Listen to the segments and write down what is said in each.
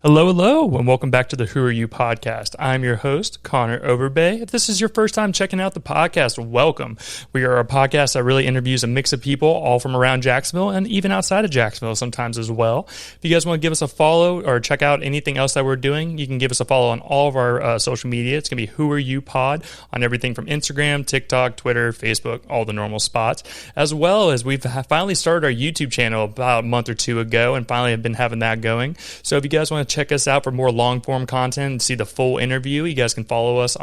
Hello, hello, and welcome back to the Who Are You podcast. I'm your host, Connor Overbay. If this is your first time checking out the podcast, welcome. We are a podcast that really interviews a mix of people all from around Jacksonville and even outside of Jacksonville sometimes as well. If you guys want to give us a follow or check out anything else that we're doing, you can give us a follow on all of our social media. It's going to be Who Are You Pod on everything from Instagram, TikTok, Twitter, Facebook, all the normal spots, as well as we've finally started our YouTube channel about a month or two ago and finally have been having that going. So if you guys want to check us out for more long form content and see the full interview, you guys can follow us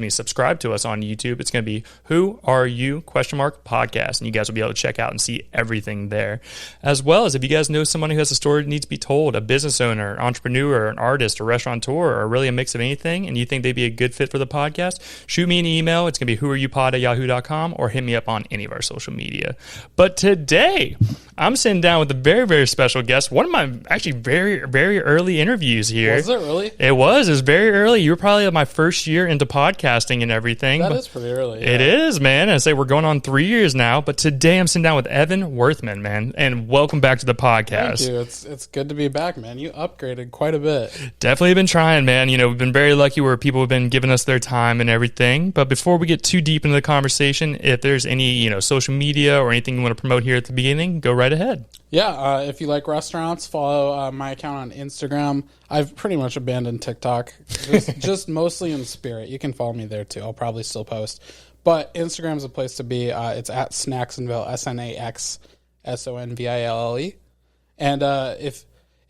subscribe to us on YouTube. It's going to be Who Are You podcast, and you guys will be able to check out and see everything there. As well as if you guys know someone who has a story that needs to be told, a business owner, entrepreneur, an artist, a restaurateur, or really a mix of anything, and you think they'd be a good fit for the podcast, shoot me an email. It's going to be whoareyoupod@yahoo.com or hit me up on any of our social media. But today, I'm sitting down with a very, very special guest. One of my actually very, very early interviews here. Was it really? It was. It was very early. You were probably my first year into podcasting and everything. That is pretty early. Yeah. It is, man. I say we're going on 3 years now, but today I'm sitting down with Evan Werthman, man, and welcome back to the podcast. Thank you. It's good to be back, man. You upgraded quite a bit. Definitely been trying, man. You know, we've been very lucky where people have been giving us their time and everything. But before we get too deep into the conversation, if there's any, social media or anything you want to promote here at the beginning, go right ahead. Yeah, if you like restaurants, follow my account on Instagram. I've pretty much abandoned TikTok, just mostly in spirit. You can follow me there too. I'll probably still post. But Instagram's a place to be. It's at Snaxsonville, SNAXSONVILLE. And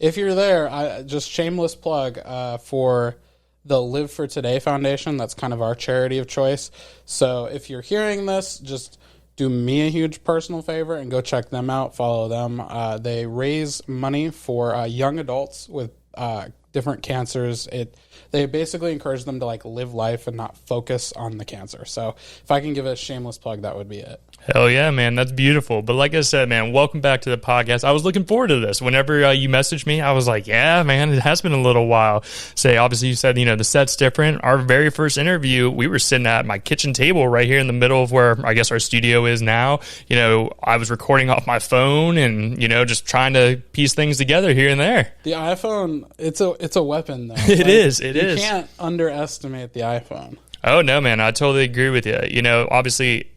if you're there, just shameless plug for the Live for Today Foundation. That's kind of our charity of choice. So if you're hearing this, just do me a huge personal favor and go check them out. Follow them. They raise money for young adults with different cancers. They basically encourage them to live life and not focus on the cancer. So if I can give a shameless plug, that would be it. Hell yeah, man. That's beautiful. But like I said, man, welcome back to the podcast. I was looking forward to this. Whenever you messaged me, I was like, yeah, man, it has been a little while. Obviously you said, the set's different. Our very first interview, we were sitting at my kitchen table right here in the middle of where I guess our studio is now. I was recording off my phone and, just trying to piece things together here and there. The iPhone, it's a weapon though. It is. You can't underestimate the iPhone. Oh, no, man. I totally agree with you. Obviously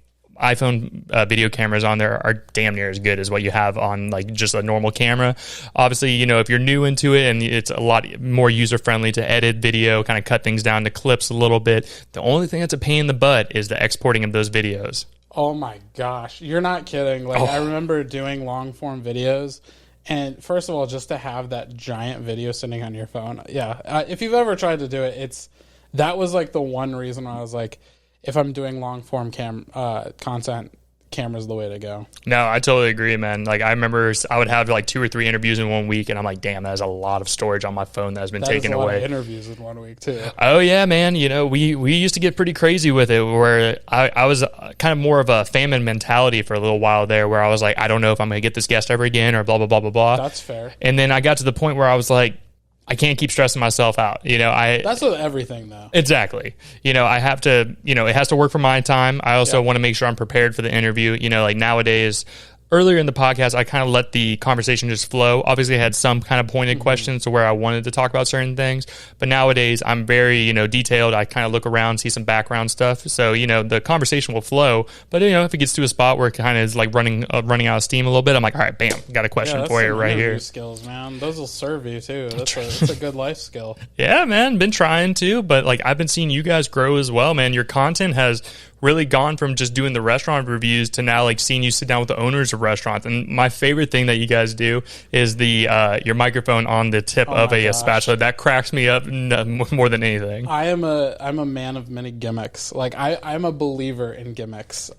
iPhone video cameras on there are damn near as good as what you have on just a normal camera. Obviously, if you're new into it and it's a lot more user friendly to edit video, kind of cut things down to clips a little bit. The only thing that's a pain in the butt is the exporting of those videos. Oh my gosh, you're not kidding. I remember doing long form videos, and first of all, just to have that giant video sitting on your phone. Yeah, if you've ever tried to do it, that was the one reason I was like, if I'm doing long form content, camera's the way to go. No, I totally agree, man. I remember I would have 2 or 3 interviews in 1 week, and I'm like, damn, that is a lot of storage on my phone that has been taken away. That is a lot of interviews in 1 week too. Oh yeah, man. We used to get pretty crazy with it, where I was kind of more of a famine mentality for a little while there, where I was like, I don't know if I'm going to get this guest ever again, or blah blah blah blah blah. That's fair. And then I got to the point where I was like, I can't keep stressing myself out. That's with everything though. Exactly. I have to, it has to work for my time. I also want to make sure I'm prepared for the interview. Nowadays, earlier in the podcast, I kind of let the conversation just flow. Obviously, I had some kind of pointed questions to where I wanted to talk about certain things. But nowadays, I'm very, detailed. I kind of look around, see some background stuff. So, the conversation will flow. But, if it gets to a spot where it kind of is running out of steam a little bit, I'm like, all right, bam, got a question for you right here. Skills, man. Those will serve you, too. That's a good life skill. Yeah, man. Been trying to. But, I've been seeing you guys grow as well, man. Your content has really gone from just doing the restaurant reviews to now seeing you sit down with the owners of restaurants. And my favorite thing that you guys do is the your microphone on the tip of a spatula. That cracks me up more than anything. I'm a man of many gimmicks. I'm a believer in gimmicks.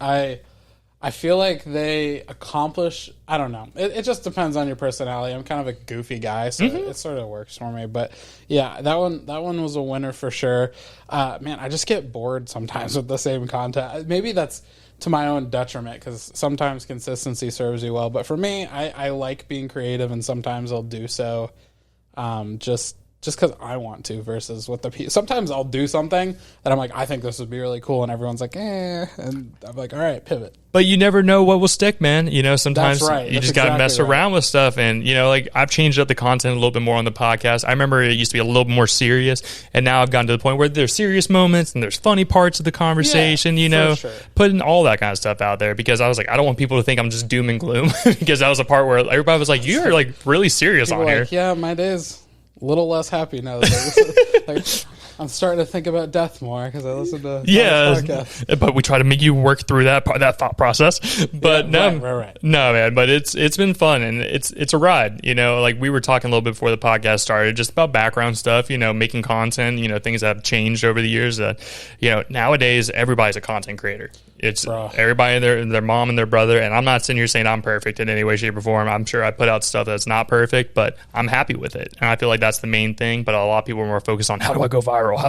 I feel like they accomplish, I don't know. It just depends on your personality. I'm kind of a goofy guy, so it sort of works for me. But yeah, that one was a winner for sure. Man, I just get bored sometimes with the same content. Maybe that's to my own detriment, because sometimes consistency serves you well. But for me, I like being creative, and sometimes I'll do so just just because I want to versus what sometimes I'll do something that I'm like, I think this would be really cool, and everyone's like, and I'm like, all right, pivot. But you never know what will stick, man. Sometimes That's right. you just got to mess around with stuff. And, like I've changed up the content a little bit more on the podcast. I remember it used to be a little bit more serious. And now I've gotten to the point where there's serious moments and there's funny parts of the conversation, sure. Putting all that kind of stuff out there because I was like, I don't want people to think I'm just doom and gloom because that was a part where everybody was like, you're like really serious People on here. Yeah, my day's a little less happy now. Like, I'm starting to think about death more because I listen to podcasts. But we try to make you work through that thought process. But right. No, man. But it's been fun and it's a ride. Like we were talking a little bit before the podcast started, just about background stuff. Making content. Things that have changed over the years. That nowadays everybody's a content creator. It's everybody, their mom and their brother. And I'm not sitting here saying I'm perfect in any way, shape, or form. I'm sure I put out stuff that's not perfect, but I'm happy with it. And I feel like that's the main thing. But a lot of people are more focused on how do I go viral? How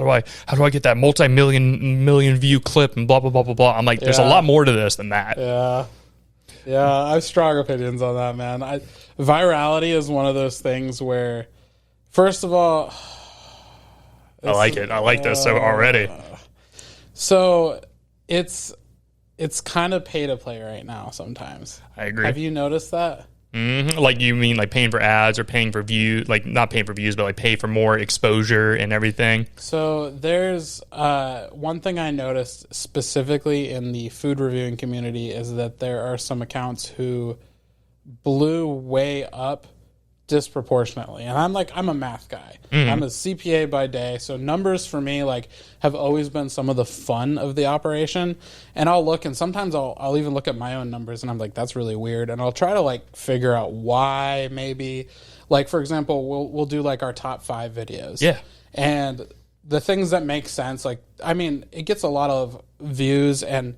do I get that multi-million view clip and blah, blah, blah, blah, blah. I'm like, there's a lot more to this than that. Yeah, I have strong opinions on that, man. Virality is one of those things where, first of all, I like it. I like this already. So it's kind of pay to play right now sometimes. I agree. Have you noticed that? Mm-hmm. Like you mean like paying for ads or paying for views, like not paying for views, but like pay for more exposure and everything? So there's one thing I noticed specifically in the food reviewing community is that there are some accounts who blew way up disproportionately. And I'm a math guy. Mm-hmm. I'm a CPA by day. So numbers for me have always been some of the fun of the operation. And I'll look and sometimes I'll even look at my own numbers and I'm like, that's really weird. And I'll try to figure out why maybe. For example, we'll do our top 5 videos. Yeah. And the things that make sense, it gets a lot of views, and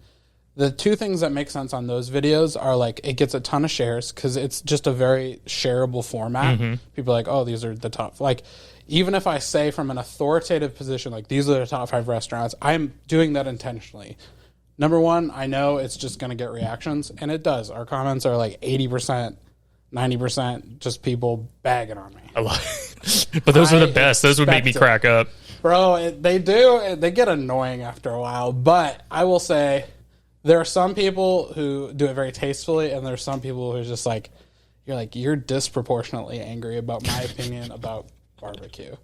the 2 things that make sense on those videos are it gets a ton of shares because it's just a very shareable format. Mm-hmm. People are like, oh, these are the top. Even if I say from an authoritative position, these are the top 5 restaurants, I'm doing that intentionally. Number one, I know it's just going to get reactions, and it does. Our comments are 80%, 90% just people bagging on me. But those are the best. Those would make me crack up. Bro, they do. They get annoying after a while. But I will say, there are some people who do it very tastefully, and there are some people who are just you're disproportionately angry about my opinion about barbecue.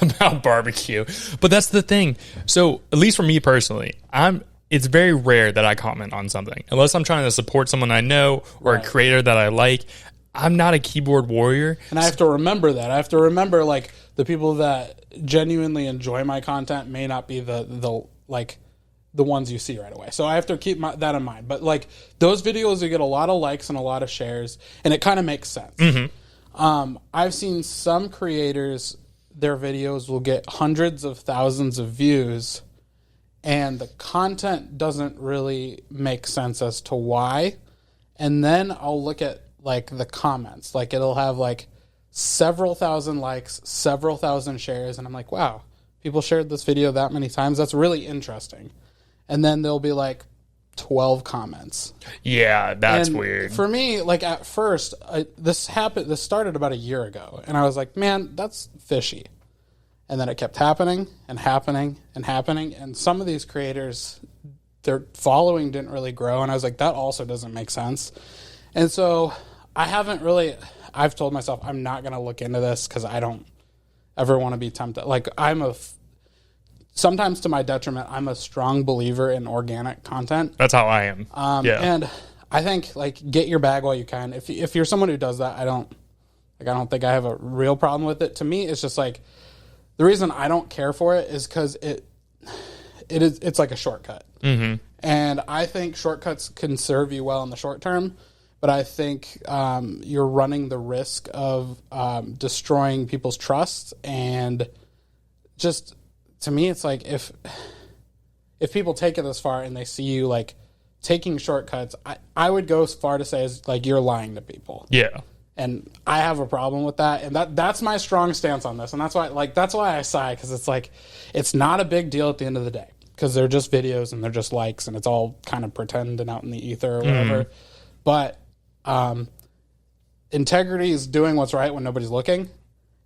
About barbecue. But that's the thing. So, at least for me personally, it's very rare that I comment on something. Unless I'm trying to support someone I know or a creator that I like. I'm not a keyboard warrior. And I have to remember that. I have to remember, the people that genuinely enjoy my content may not be the ones you see right away. So I have to keep that in mind. But those videos, you get a lot of likes and a lot of shares, and it kind of makes sense. Mm-hmm. I've seen some creators, their videos will get hundreds of thousands of views, and the content doesn't really make sense as to why. And then I'll look at the comments. It'll have several thousand likes, several thousand shares, and I'm like, wow, people shared this video that many times. That's really interesting. And then there'll be 12 comments. Yeah, that's weird. For me, at first, this started about a year ago, and I was like, man, that's fishy. And then it kept happening and happening and happening, and some of these creators, their following didn't really grow, and I was like, that also doesn't make sense. And so I've told myself I'm not going to look into this because I don't ever want to be tempted. Sometimes to my detriment, I'm a strong believer in organic content. That's how I am. And I think get your bag while you can. If you're someone who does that, I don't think I have a real problem with it. To me, it's just the reason I don't care for it is because it's like a shortcut. Mm-hmm. And I think shortcuts can serve you well in the short term, but I think you're running the risk of destroying people's trust. And just to me, it's if people take it this far and they see you taking shortcuts, I would go as far to say as you're lying to people. Yeah. And I have a problem with that, and that's my strong stance on this, and that's why I sigh, because it's not a big deal at the end of the day, because they're just videos and they're just likes, and it's all kind of pretend and out in the ether or whatever. But integrity is doing what's right when nobody's looking,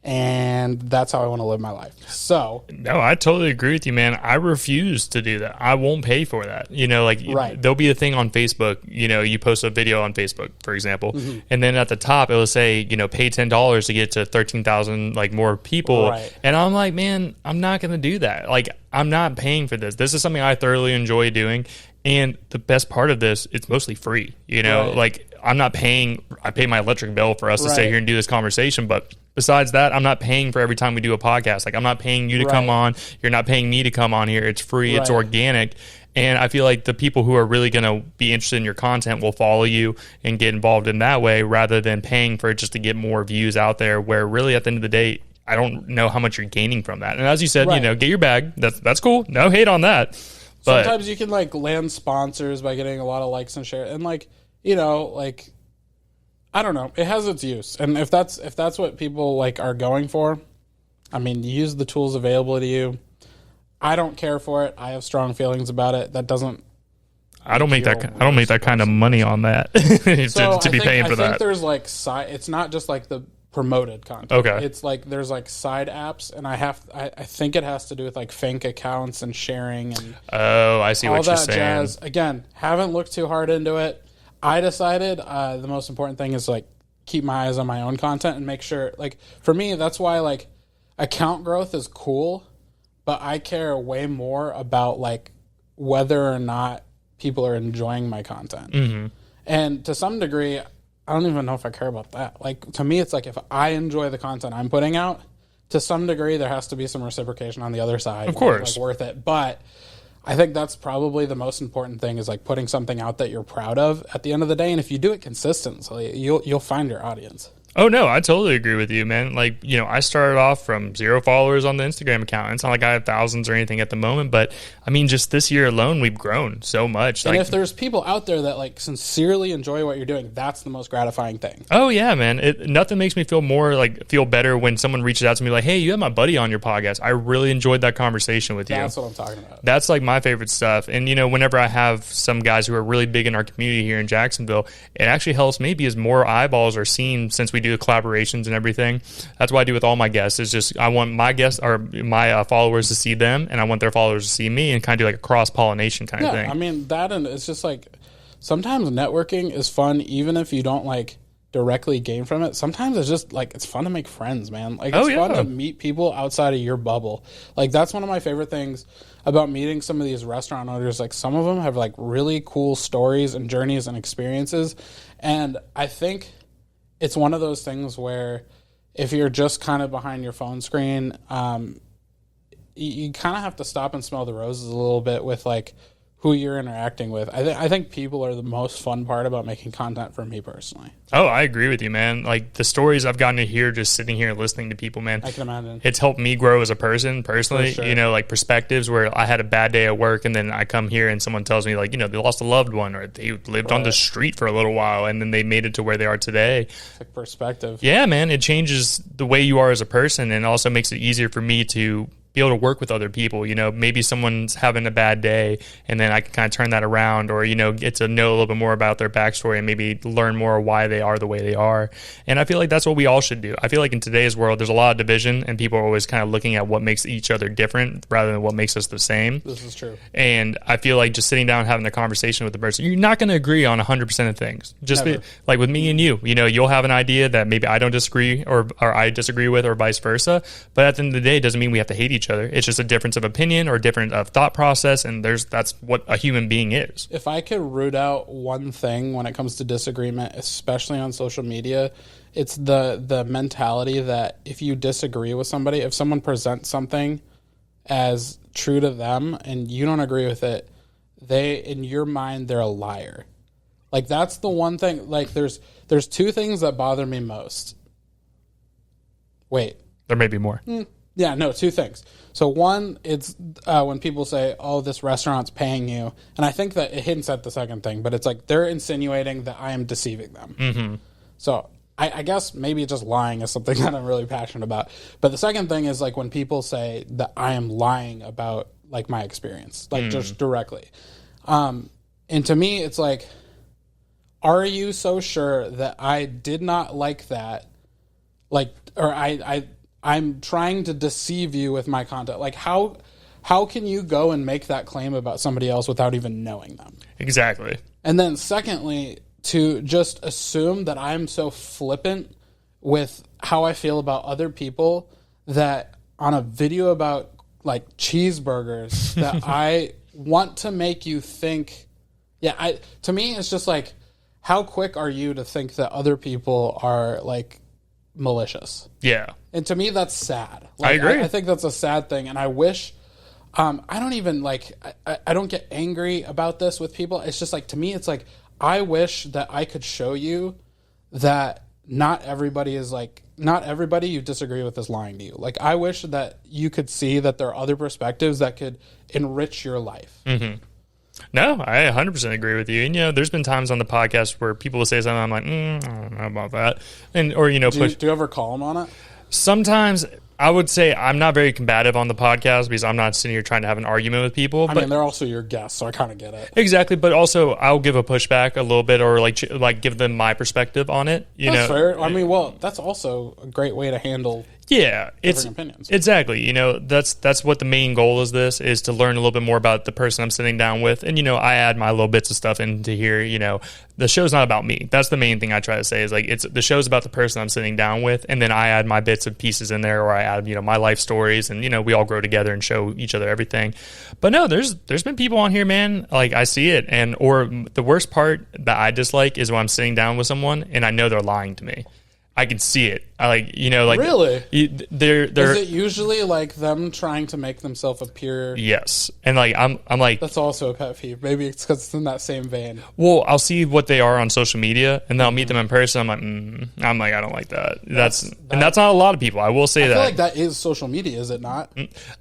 and that's how I want to live my life. So no, I totally agree with you, man. I refuse to do that. I won't pay for that. Right. There'll be a thing on Facebook, you post a video on Facebook, for example, and then at the top it'll say, pay $10 to get to 13,000 more people. Right. And I'm like, man, I'm not going to do that. I'm not paying for this. This is something I thoroughly enjoy doing. And the best part of this, it's mostly free. Right. I'm not paying. I pay my electric bill for us to Right. stay here and do this conversation. But besides that, I'm not paying for every time we do a podcast. I'm not paying you to come on. You're not paying me to come on here. It's free. It's Right. organic. And I feel like the people who are really going to be interested in your content will follow you and get involved in that way rather than paying for it just to get more views out there, where really at the end of the day, I don't know how much you're gaining from that. And as you said, Right. get your bag. That's cool. No hate on that. But sometimes you can land sponsors by getting a lot of likes and share, and I don't know, it has its use. And if that's what people are going for, I mean, use the tools available to you. I don't care for it. I have strong feelings about it. That doesn't. I don't make that kind of money on that to be paying for that. I think there's it's not just the promoted content. Okay. It's there's side apps, and I think it has to do with fake accounts and sharing and oh, I see all what you're that saying. jazz. Again, haven't looked too hard into it. I decided the most important thing is keep my eyes on my own content and make sure for me, that's why account growth is cool, but I care way more about whether or not people are enjoying my content. Mm-hmm. And to some degree, I don't even know if I care about that. To me, it's if I enjoy the content I'm putting out, to some degree, there has to be some reciprocation on the other side. Of course. Worth it. But I think that's probably the most important thing is putting something out that you're proud of at the end of the day. And if you do it consistently, you'll find your audience. Oh, no, I totally agree with you, man. I started off from 0 followers on the Instagram account. It's not like I have thousands or anything at the moment, but I mean, just this year alone, we've grown so much. And if there's people out there that sincerely enjoy what you're doing, that's the most gratifying thing. Oh yeah, man. Nothing makes me feel more feel better when someone reaches out to me hey, you have my buddy on your podcast. I really enjoyed that conversation with you. That's what I'm talking about. That's my favorite stuff. And whenever I have some guys who are really big in our community here in Jacksonville, it actually helps me because more eyeballs are seen since we do collaborations and everything. That's what I do with all my guests. Is just I want my guests or my followers to see them, and I want their followers to see me, and kind of do a cross pollination kind of thing. I mean that, and it's just sometimes networking is fun, even if you don't directly gain from it. Sometimes it's just it's fun to make friends, man. It's fun to meet people outside of your bubble. That's one of my favorite things about meeting some of these restaurant owners. Some of them have really cool stories and journeys and experiences, and I think it's one of those things where if you're just kind of behind your phone screen, you kind of have to stop and smell the roses a little bit with who you're interacting with. I think people are the most fun part about making content for me personally. Oh, I agree with you, man. The stories I've gotten to hear just sitting here and listening to people, man. I can imagine. It's helped me grow as a person personally. For sure. Perspectives where I had a bad day at work and then I come here and someone tells me they lost a loved one or they lived on the street for a little while and then they made it to where they are today. It's perspective. Yeah, man. It changes the way you are as a person and also makes it easier for me to be able to work with other people. Maybe someone's having a bad day and then I can kind of turn that around or, get to know a little bit more about their backstory and maybe learn more why they are the way they are. And I feel like that's what we all should do. I feel like in today's world, there's a lot of division and people are always kind of looking at what makes each other different rather than what makes us the same. This is true. And I feel like just sitting down and having a conversation with the person, you're not going to agree on 100% of things. Just with me and you, you'll have an idea that maybe I don't disagree or I disagree with or vice versa. But at the end of the day, it doesn't mean we have to hate each other. It's just a difference of opinion or a different of thought process. And that's what a human being is. If I could root out one thing when it comes to disagreement, especially on social media, it's the mentality that if you disagree with somebody, if someone presents something as true to them and you don't agree with it, in your mind, they're a liar. That's the one thing. There's two things that bother me most. Wait. There may be more. Yeah, no, two things. So one, it's when people say, oh, this restaurant's paying you. And I think that it hints at the second thing, but it's they're insinuating that I am deceiving them. Mm-hmm. So I guess maybe just lying is something that I'm really passionate about. But the second thing is when people say that I am lying about my experience, just directly. And to me, it's are you so sure that I did not like that? Or I'm trying to deceive you with my content. Like, how can you go and make that claim about somebody else without even knowing them? Exactly. And then secondly, to just assume that I'm so flippant with how I feel about other people that on a video about like cheeseburgers that I want to make you think, to me, it's just like, how quick are you to think that other people are like malicious? Yeah. And to me, that's sad. Like, I agree. I think that's a sad thing. And I wish, I don't even like, I don't get angry about this with people. It's just like, to me, it's like, I wish that I could show you that not everybody you disagree with is lying to you. Like, I wish that you could see that there are other perspectives that could enrich your life. Mm-hmm. No, I 100% agree with you. And, there's been times on the podcast where people will say something, I'm like, I don't know about that. And, or, do you ever call them on it? Sometimes I would say I'm not very combative on the podcast because I'm not sitting here trying to have an argument with people. I mean, they're also your guests, so I kind of get it. Exactly, but also I'll give a pushback a little bit or like give them my perspective on it. That's fair. I mean, well, that's also a great way to handle it's opinions. Exactly. That's what the main goal is to learn a little bit more about the person I'm sitting down with. And, I add my little bits of stuff into here. The show's not about me. That's the main thing I try to say is like, the show's about the person I'm sitting down with. And then I add my bits and pieces in there, or I add, my life stories, and, we all grow together and show each other everything. But no, there's been people on here, man. Like, I see it. Or the worst part that I dislike is when I'm sitting down with someone and I know they're lying to me. I can see it. Really? They're Is it usually like them trying to make themselves appear? Yes, and like I'm like that's also a pet peeve. Maybe it's because it's in that same vein. Well, I'll see what they are on social media, and then I'll meet them in person. I'm like, I don't like that. That's not a lot of people. I will say that. I feel like that is social media, is it not?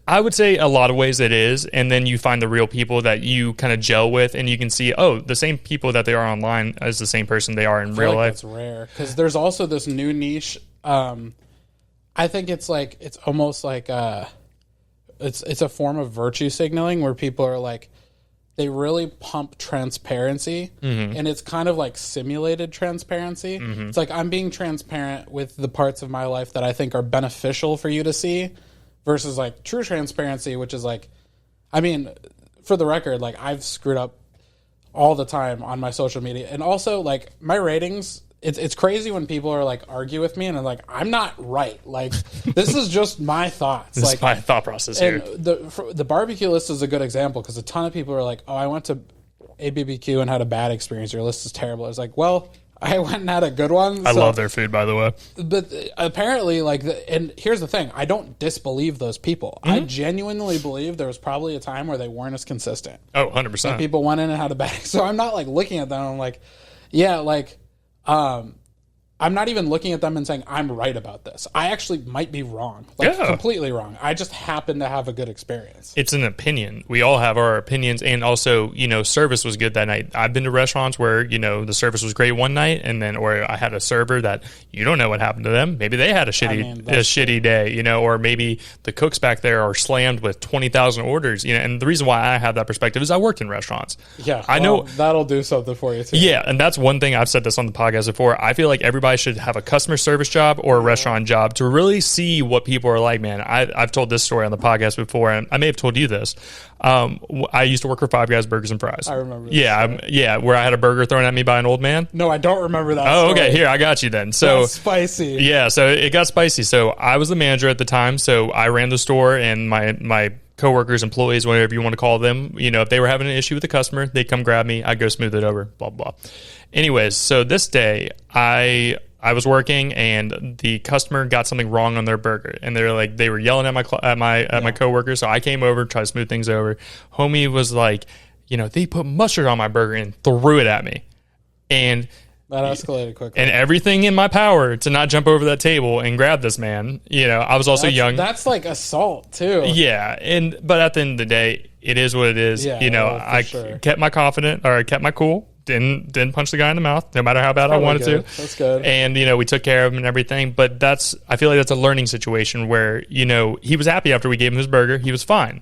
I would say a lot of ways it is, and then you find the real people that you kind of gel with, and you can see, the same people that they are online is the same person they are in real life. That's rare because there's also this new niche. I think it's almost like it's a form of virtue signaling where people are like, they really pump transparency, and it's kind of like simulated transparency. It's like, I'm being transparent with the parts of my life that I think are beneficial for you to see, versus like true transparency, which is like, I mean, for the record, like, I've screwed up all the time on my social media, and also like my ratings. It's crazy when people are like argue with me and I'm like, I'm not right. Like, this is just my thoughts. This is my thought process here. The barbecue list is a good example because a ton of people are like, I went to ABBQ and had a bad experience. Your list is terrible. It's like, well, I went and had a good one. I love their food, by the way. But apparently, and here's the thing, I don't disbelieve those people. I genuinely believe there was probably a time where they weren't as consistent. Oh, 100%. Like, people went in and had a bad. So I'm not like looking at them and I'm like, yeah, like, I'm not even looking at them and saying I'm right about this. I actually might be wrong, completely wrong. I just happen to have a good experience. It's an opinion. We all have our opinions, and also, service was good that night. I've been to restaurants where, the service was great one night, and then, or I had a server that you don't know what happened to them. Maybe they had a shitty day, or maybe the cooks back there are slammed with 20,000 orders. And the reason why I have that perspective is I worked in restaurants. Yeah, I know that'll do something for you too. Yeah, and that's one thing I've said this on the podcast before. I feel like everybody should have a customer service job or a restaurant job to really see what people are like, man. I've told this story on the podcast before, and I may have told you this. I used to work for Five Guys Burgers and Fries. I remember this. Yeah, where I had a burger thrown at me by an old man. No, I don't remember that Oh, story. okay, here, I got you then. So that's spicy. Yeah, so it got spicy. So I was the manager at the time, so I ran the store, and my coworkers, employees, whatever you want to call them, if they were having an issue with the customer, they'd come grab me, I'd go smooth it over, blah, blah. Anyways, so this day, I was working and the customer got something wrong on their burger, and they were yelling at my coworkers. So I came over, tried to smooth things over. Homie was like, they put mustard on my burger and threw it at me, and that escalated quickly. And everything in my power to not jump over that table and grab this man. I was also young. That's like assault too. Yeah, but at the end of the day, it is what it is. Yeah, I kept my I kept my cool. didn't punch the guy in the mouth, no matter how bad I wanted to. That's good. And, we took care of him and everything. But I feel like that's a learning situation where, he was happy after we gave him his burger. He was fine.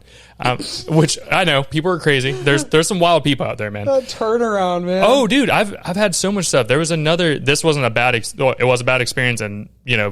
Which I know people are crazy. There's some wild people out there, man. That turnaround, man. Oh, dude, I've had so much stuff. There was this wasn't it was a bad experience, and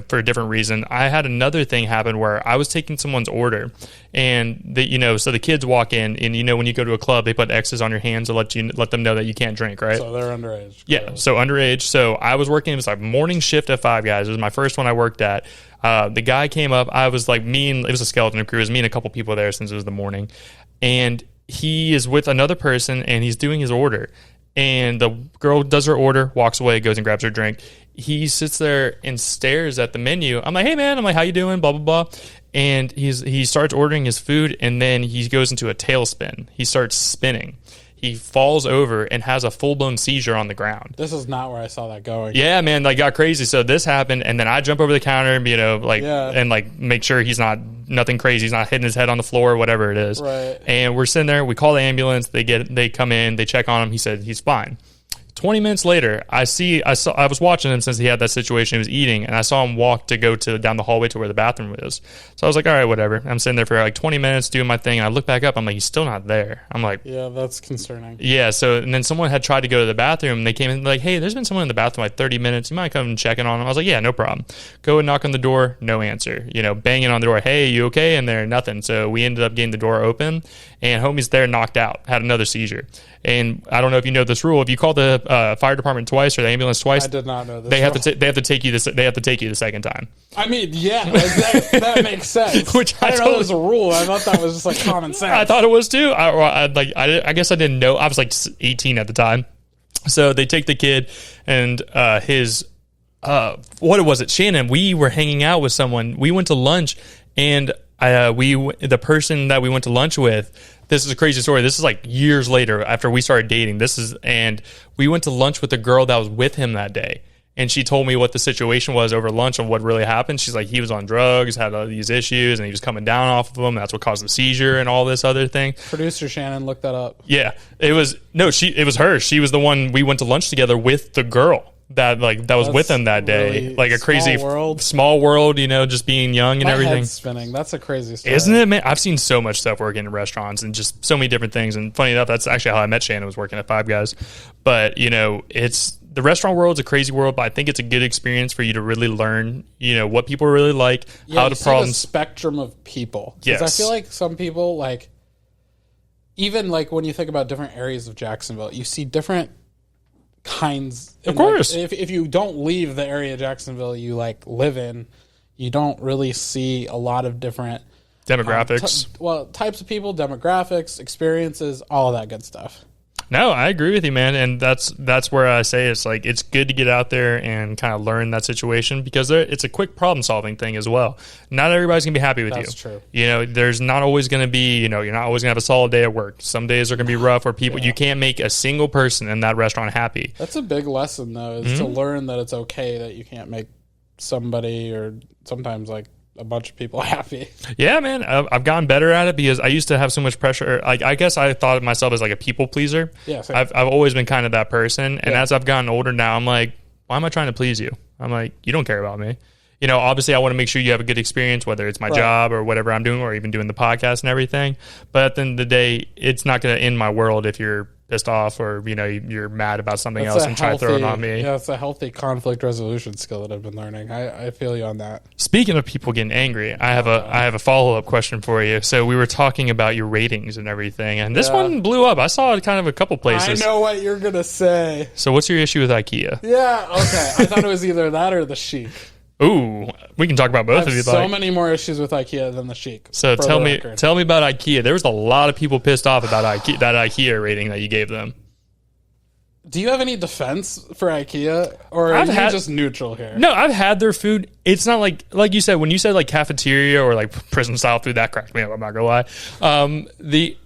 for a different reason. I had another thing happen where I was taking someone's order, and so the kids walk in, and when you go to a club, they put X's on your hands to let them know that you can't drink, right? So they're underage. Yeah, so underage. So I was working. It was like morning shift at Five Guys. It was my first one I worked at. The guy came up. I was like it was a skeleton crew. It was me and a couple people there since it was the morning. And he is with another person and he's doing his order. And the girl does her order, walks away, goes and grabs her drink. He sits there and stares at the menu. I'm like, hey man, how you doing? Blah, blah, blah. And he starts ordering his food and then he goes into a tailspin. He starts spinning. He falls over and has a full-blown seizure on the ground. This is not where I saw that going. Yeah, man, got crazy. So this happened, and then I jump over the counter and, and make sure he's nothing crazy. He's not hitting his head on the floor, whatever it is. Right. And we're sitting there. We call the ambulance. They come in. They check on him. He said he's fine. 20 minutes later, I was watching him since he had that situation. He was eating, and I saw him walk to go down the hallway to where the bathroom is. So I was like, all right, whatever. I'm sitting there for like 20 minutes doing my thing, and I look back up. I'm like, he's still not there. I'm like, yeah, that's concerning. Yeah, so, and then someone had tried to go to the bathroom, and they came in like, hey, there's been someone in the bathroom like 30 minutes. You might come and check in on him. I was like, yeah, no problem. Go and knock on the door, no answer. Banging on the door, hey, you okay? And there, nothing. So we ended up getting the door open, and homie's there knocked out, had another seizure. And I don't know if you know this rule. If you call the fire department twice or the ambulance twice, I did not know this. They have to take you the second time. I mean, yeah, that makes sense. Which I didn't know there was a rule. I thought that was just like common sense. I thought it was too. I guess I didn't know. I was like 18 at the time. So they take the kid and his what was it? Shannon. We were hanging out with someone. We went to lunch, and the person that we went to lunch with. This is a crazy story. This is like years later after we started dating. And we went to lunch with the girl that was with him that day. And she told me what the situation was over lunch and what really happened. She's like, he was on drugs, had all these issues, and he was coming down off of them. That's what caused the seizure and all this other thing. Producer Shannon, look that up. Yeah, it was her. She was the one we went to lunch together with the girl that was with him that day. Really like a crazy small world, just being young and everything. Head's spinning. That's a crazy story. Isn't it, man? I've seen so much stuff working in restaurants and just so many different things. And funny enough, that's actually how I met Shannon, was working at Five Guys. But, it's the restaurant world's a crazy world, but I think it's a good experience for you to really learn, what people really like, how to problem the spectrum of people. Yes. I feel like some people even when you think about different areas of Jacksonville, you see different kinds. Of course. If you don't leave the area of Jacksonville you live in, you don't really see a lot of different demographics. Types of people, demographics, experiences, all of that good stuff. No, I agree with you, man. And that's where I say it's it's good to get out there and kind of learn that situation, because it's a quick problem solving thing as well. Not everybody's gonna be happy with you. That's true. There's not always gonna be, you're not always gonna have a solid day at work. Some days are gonna be rough, where you can't make a single person in that restaurant happy. That's a big lesson, though, is to learn that it's okay that you can't make somebody, or sometimes a bunch of people happy. Yeah, man. I've gotten better at it, because I used to have so much pressure. I guess I thought of myself as a people pleaser. Yeah, I've always been kind of that person. And as I've gotten older now, I'm like, why am I trying to please you? I'm like, you don't care about me. Obviously I want to make sure you have a good experience, whether it's my job or whatever I'm doing, or even doing the podcast and everything. But at the end of the day, it's not going to end my world if you're pissed off, or you're mad about something else and try to throw it on me. Yeah, it's a healthy conflict resolution skill that I've been learning. I feel you on that. Speaking of people getting angry, I have a follow-up question for you. So we were talking about your ratings and everything, and this one blew up. I saw it kind of a couple places. I know what you're gonna say. So what's your issue with IKEA? Yeah, okay. I thought it was either that or the Chic. Ooh, we can talk about both of you. So many more issues with IKEA than the Chic. So tell me about IKEA. There was a lot of people pissed off about IKEA, that IKEA rating that you gave them. Do you have any defense for IKEA, or are you just neutral here? No, I've had their food. It's not like you said, when you said cafeteria or prison style food, that cracked me up. I'm not gonna lie.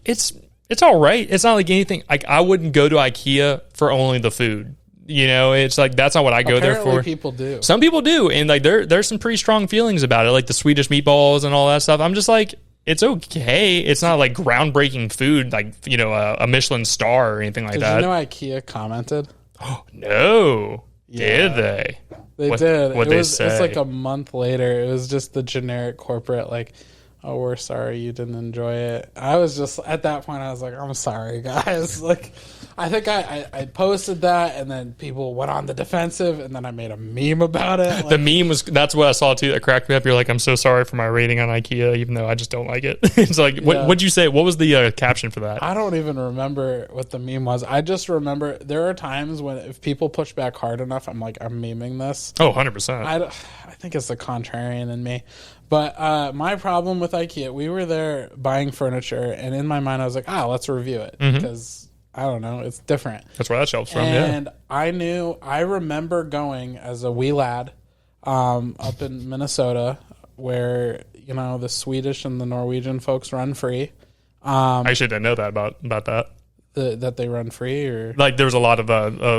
It's all right. It's not like anything. I wouldn't go to IKEA for only the food. It's that's not what I go there for. Apparently people do. Some people do, and there's some pretty strong feelings about it, like the Swedish meatballs and all that stuff. I'm just it's okay. It's not like groundbreaking food, like, you know, a Michelin star or anything like that. Did you know IKEA commented? No. Yeah. Did they? They did. What'd they say? It's like a month later. It was just the generic corporate, like, oh, we're sorry you didn't enjoy it. I was just, at that point, I was like, I'm sorry, guys. Like, I think I posted that, and then people went on the defensive, and then I made a meme about it. Like, the meme was, that's what I saw too, that cracked me up. You're like, I'm so sorry for my rating on IKEA, even though I just don't like it. It's like, what'd you say? What was the caption for that? I don't even remember what the meme was. I just remember there are times when if people push back hard enough, I'm like, I'm memeing this. Oh, 100%. I think it's the contrarian in me. But my problem with IKEA, we were there buying furniture, and in my mind I was like, let's review it. Because, I don't know, it's different. That's where that shelf's from, and I remember going as a wee lad up in Minnesota where, you know, the Swedish and the Norwegian folks run free. I actually didn't know that about that. That they run free, or like there was a lot of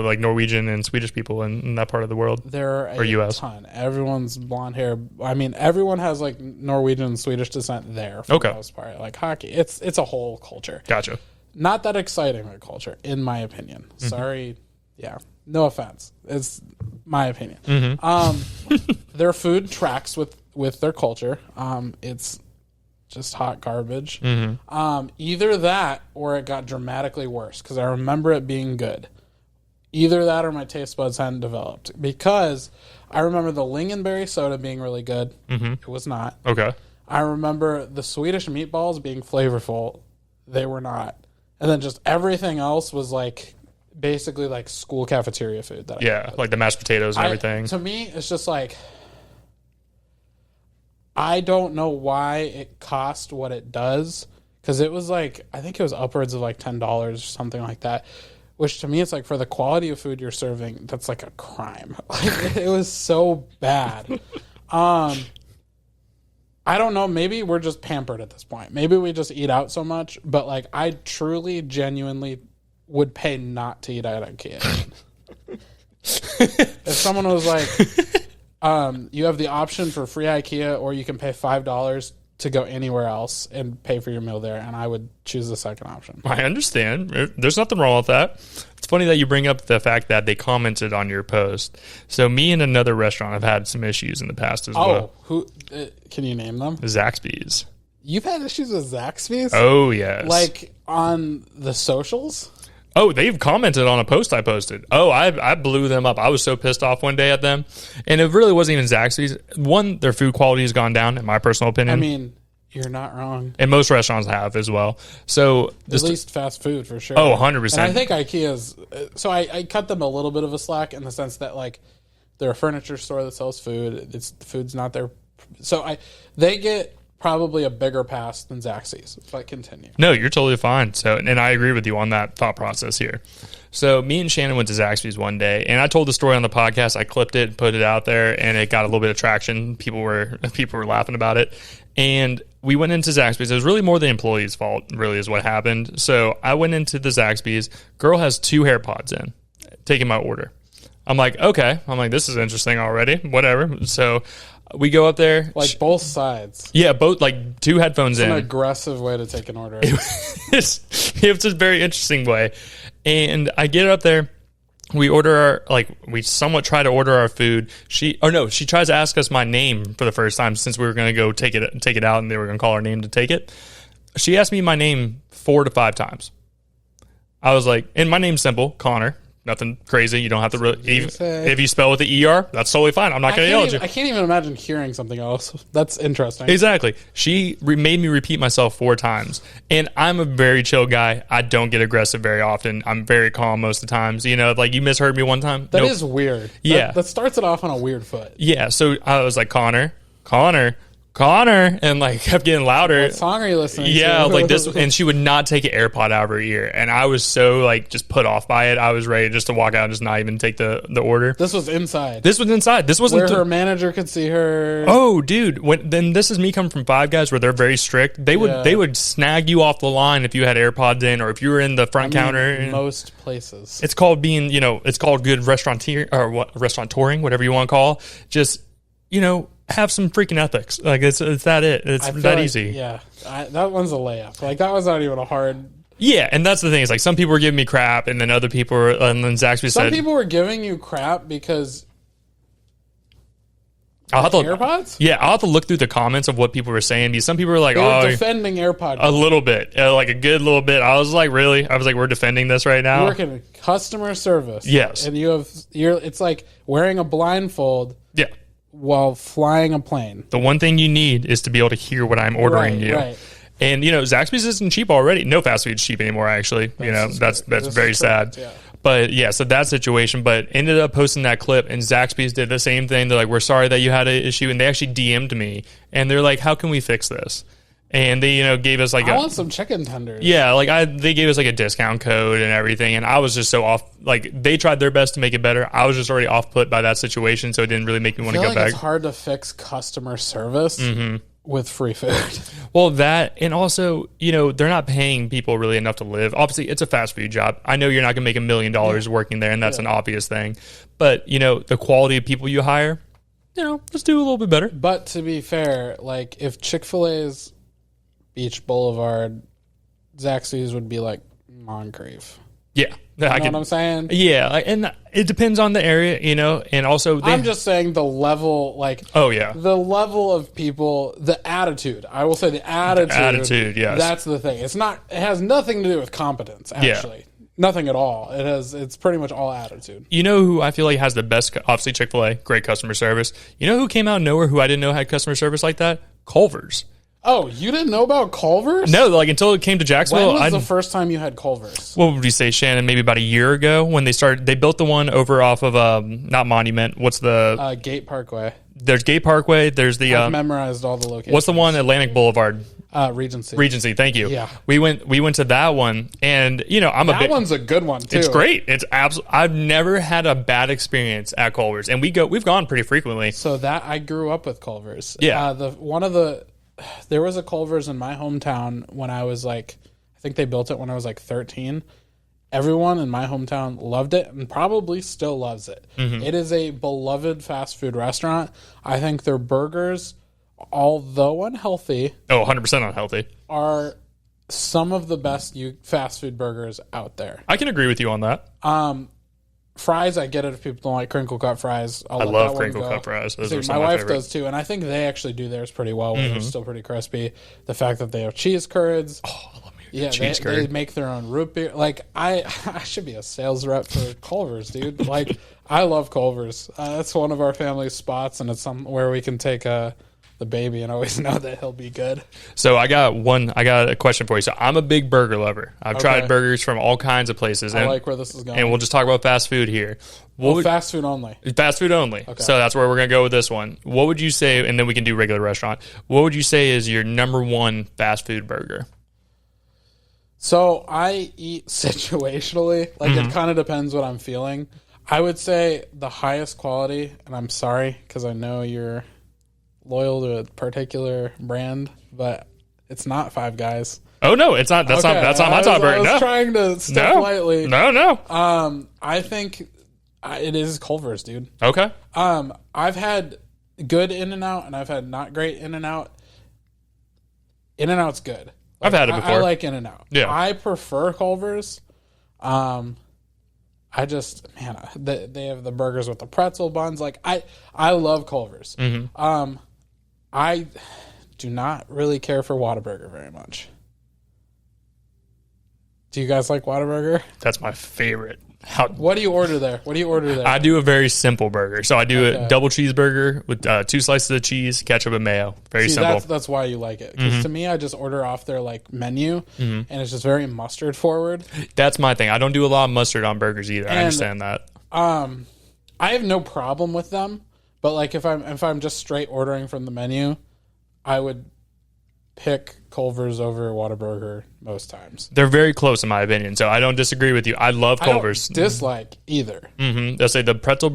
like Norwegian and Swedish people in that part of the world. There are a ton. Everyone's blonde hair. I mean, everyone has like Norwegian and Swedish descent there for the most part. Like hockey, it's a whole culture. Gotcha. Not that exciting a culture, in my opinion. Sorry, no offense. It's my opinion. Their food tracks with their culture. It's just hot garbage. Either that or it got dramatically worse because I remember it being good. Either that or my taste buds hadn't developed, because I remember the lingonberry soda being really good. It was not. Okay. I remember the Swedish meatballs being flavorful. They were not. And then just everything else was like basically like school cafeteria food. Like the mashed potatoes and everything. To me, it's just like, I don't know why it cost what it does, because it was like, I think it was upwards of like $10 or something like that, which to me, it's like for the quality of food you're serving, that's like a crime. Like, it was so bad. I don't know. Maybe we're just pampered at this point. Maybe we just eat out so much, but like I truly, genuinely would pay not to eat out at IKEA. If someone was like, you have the option for free IKEA, or you can pay $5 to go anywhere else and pay for your meal there, and I would choose the second option. I understand. There's nothing wrong with that. It's funny that you bring up the fact that they commented on your post. So me and another restaurant have had some issues in the past as well. Who? Can you name them? Zaxby's. You've had issues with Zaxby's? Oh, yes. Like on the socials? Oh, they've commented on a post I posted. Oh, I blew them up. I was so pissed off one day at them. And it really wasn't even Zaxby's. One, their food quality has gone down, in my personal opinion. I mean, you're not wrong. And most restaurants have as well. So at least fast food, for sure. Oh, 100%. And I think IKEA's... So I cut them a little bit of a slack in the sense that, like, they're a furniture store that sells food. The food's not their... So they get probably a bigger pass than Zaxby's, if I continue. No, you're totally fine. So, and I agree with you on that thought process here. So me and Shannon went to Zaxby's one day, and I told the story on the podcast. I clipped it, put it out there, and it got a little bit of traction. People were laughing about it. And we went into Zaxby's. It was really more the employee's fault, really, is what happened. So I went into the Zaxby's. Girl has 2 AirPods in, taking my order. I'm like, okay. I'm like, this is interesting already. Whatever. So we go up there. Like both sides. Yeah, both, like 2 headphones in. It's an aggressive way to take an order. It's a very interesting way. And I get up there. We order we somewhat try to order our food. She tries to ask us my name for the first time, since we were going to go take it out and they were going to call our name to take it. She asked me my name 4 to 5 times. I was like, and my name's simple, Connor. Nothing crazy. You don't have to really... If you spell with the ER, that's totally fine. I'm not going to yell at you. I can't even imagine hearing something else. That's interesting. Exactly. She made me repeat myself 4 times. And I'm a very chill guy. I don't get aggressive very often. I'm very calm most of the times. You know, like you misheard me one time. That is weird. Yeah. That starts it off on a weird foot. Yeah. So I was like, Connor, and like kept getting louder. What song are you listening to? Yeah, like this, and she would not take an AirPod out of her ear, and I was so like just put off by it. I was ready just to walk out and just not even take the order. This was inside. This wasn't where her manager could see her. Oh, dude! Then this is me coming from Five Guys, where they're very strict. They would snag you off the line if you had AirPods in, or if you were in the front counter. Most places, it's called being, it's called good restaurateuring, whatever you want to call. Just, have some freaking ethics. Like it's that it's that easy. Yeah, that one's a layup. Like that was not even a hard. Yeah, and that's the thing. Is like some people were giving me crap, and then other people were, and then Zaxby said some people were giving you crap because I'll have to AirPods. Yeah, I'll have to look through the comments of what people were saying. Because some people were like, they were defending AirPods a little bit, like a good little bit. I was like, really? I was like, we're defending this right now. You work in customer service, yes, and it's like wearing a blindfold, yeah, while flying a plane. The one thing you need is to be able to hear what I'm ordering you. Right. And, Zaxby's isn't cheap already. No fast food's cheap anymore, actually. That's very sad. Yeah. But, yeah, so that situation. But ended up posting that clip, and Zaxby's did the same thing. They're like, we're sorry that you had an issue. And they actually DM'd me. And they're like, how can we fix this? And they, gave us like I want some chicken tenders. Yeah, they gave us like a discount code and everything. And I was just so off. Like, they tried their best to make it better. I was just already off put by that situation. So it didn't really make me want to go back. It's hard to fix customer service. With free food. Well, that, and also, they're not paying people really enough to live. Obviously, it's a fast food job. I know you're not going to make $1 million working there, and that's an obvious thing. But, the quality of people you hire, let's do a little bit better. But to be fair, like, if Chick-fil-A's Beach Boulevard, Zaxby's would be like Moncrief. Yeah. You know what I'm saying? Yeah, and it depends on the area, and also... I'm just saying the level, like... Oh, yeah. The level of people, the attitude. I will say the attitude. The attitude, yes. That's the thing. It has nothing to do with competence, actually. Yeah. Nothing at all. It's pretty much all attitude. You know who I feel like has the best... Obviously, Chick-fil-A, great customer service. You know who came out of nowhere who I didn't know had customer service like that? Culver's. Oh, you didn't know about Culver's? No, like until it came to Jacksonville. When was the first time you had Culver's? What would you say, Shannon? Maybe about a year ago when they started. They built the one over off of not Monument. What's the Gate Parkway? There's Gate Parkway. There's the I've memorized all the locations. What's the one? Atlantic Boulevard. Regency. Regency. Thank you. Yeah, we went to that one, and that one's a good one too. It's great. It's I've never had a bad experience at Culver's, and we've gone pretty frequently. So that I grew up with Culver's. Yeah. There was a Culver's in my hometown when I was like, I think they built it when I was like 13. Everyone in my hometown loved it and probably still loves it. Mm-hmm. It is a beloved fast food restaurant. I think their burgers, although unhealthy... Oh, 100% unhealthy. ...are some of the best fast food burgers out there. I can agree with you on that. Fries, I get it if people don't like crinkle cut fries. I love crinkle cut fries. Those are some my of my wife favorite. does too, and I think they actually do theirs pretty well. Where they're still pretty crispy. The fact that they have cheese curds. Oh, I love me cheese curd. They make their own root beer. Like I should be a sales rep for Culver's, dude. Like I love Culver's. That's one of our family spots, and it's somewhere we can take the baby and always know that he'll be good. So I got a question for you. So I'm a big burger lover. I've tried burgers from all kinds of places. I like where this is going. And we'll just talk about fast food here. Fast food only. Fast food only. Okay. So that's where we're going to go with this one. What would you say, and then we can do regular restaurant. What would you say is your number one fast food burger? So I eat situationally. Like it kind of depends what I'm feeling. I would say the highest quality, and I'm sorry because I know you're loyal to a particular brand, but it's not Five Guys. Oh no, it's not. That's not my top brand. I was trying to step lightly. No. I think it is Culver's, dude. Okay. I've had good In-N-Out and I've had not great In-N-Out. In-N-Out's good. I've had it before. I like In-N-Out. Yeah. I prefer Culver's. They have the burgers with the pretzel buns. Like I love Culver's. Mm-hmm. I do not really care for Whataburger very much. Do you guys like Whataburger? That's my favorite. What do you order there? I do a very simple burger. So I do a double cheeseburger with 2 slices of cheese, ketchup, and mayo. Very simple. That's why you like it. Because to me, I just order off their menu, and it's just very mustard forward. That's my thing. I don't do a lot of mustard on burgers either. I understand that. I have no problem with them, but if I'm just straight ordering from the menu, I would pick Culver's over Whataburger most times. They're very close in my opinion, so I don't disagree with you. I love Culver's. I don't dislike either. They'll say the pretzel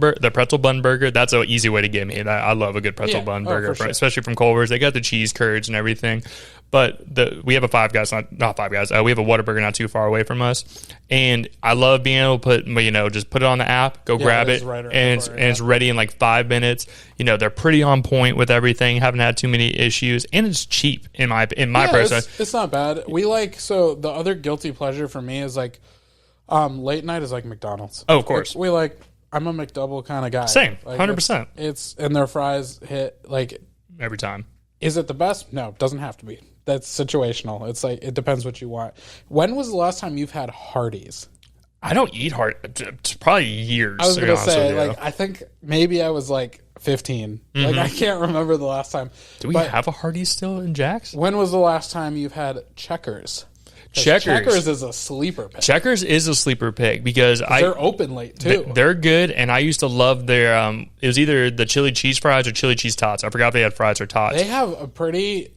bun burger. That's an easy way to get me. I love a good pretzel bun burger, sure. especially from Culver's. They got the cheese curds and everything. But we have a Five Guys, not Five Guys. We have a Whataburger not too far away from us, and I love being able to put just put it on the app, go grab it, right and it's ready in like 5 minutes. They're pretty on point with everything. Haven't had too many issues, and it's cheap in my personal. It's not bad. So the other guilty pleasure for me is like late night is like McDonald's. Oh, of course. I'm a McDouble kind of guy. Same, like 100%. It's and their fries hit like every time. Is it the best? No, it doesn't have to be. That's situational. It's like it depends what you want. When was the last time you've had Hardee's? I don't eat Hardee's. Probably years. I was gonna say I think maybe I was like 15. Like I can't remember the last time. Do we have a Hardee's still in Jax? When was the last time you've had Checkers? Checkers is a sleeper pick. Checkers is a sleeper pick because they're open late too. They're good, and I used to love their. It was either the chili cheese fries or chili cheese tots. I forgot if they had fries or tots. They have a pretty.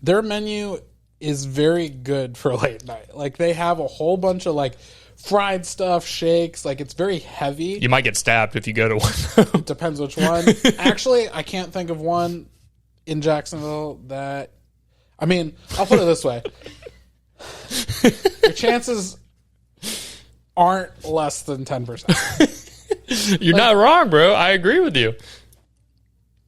Their menu is very good for late night. Like they have a whole bunch of like fried stuff, shakes. Like it's very heavy. You might get stabbed if you go to one. It depends which one. Actually, I can't think of one in Jacksonville that. I mean, I'll put it this way. Your chances aren't less than 10%. You're not wrong, bro. I agree with you.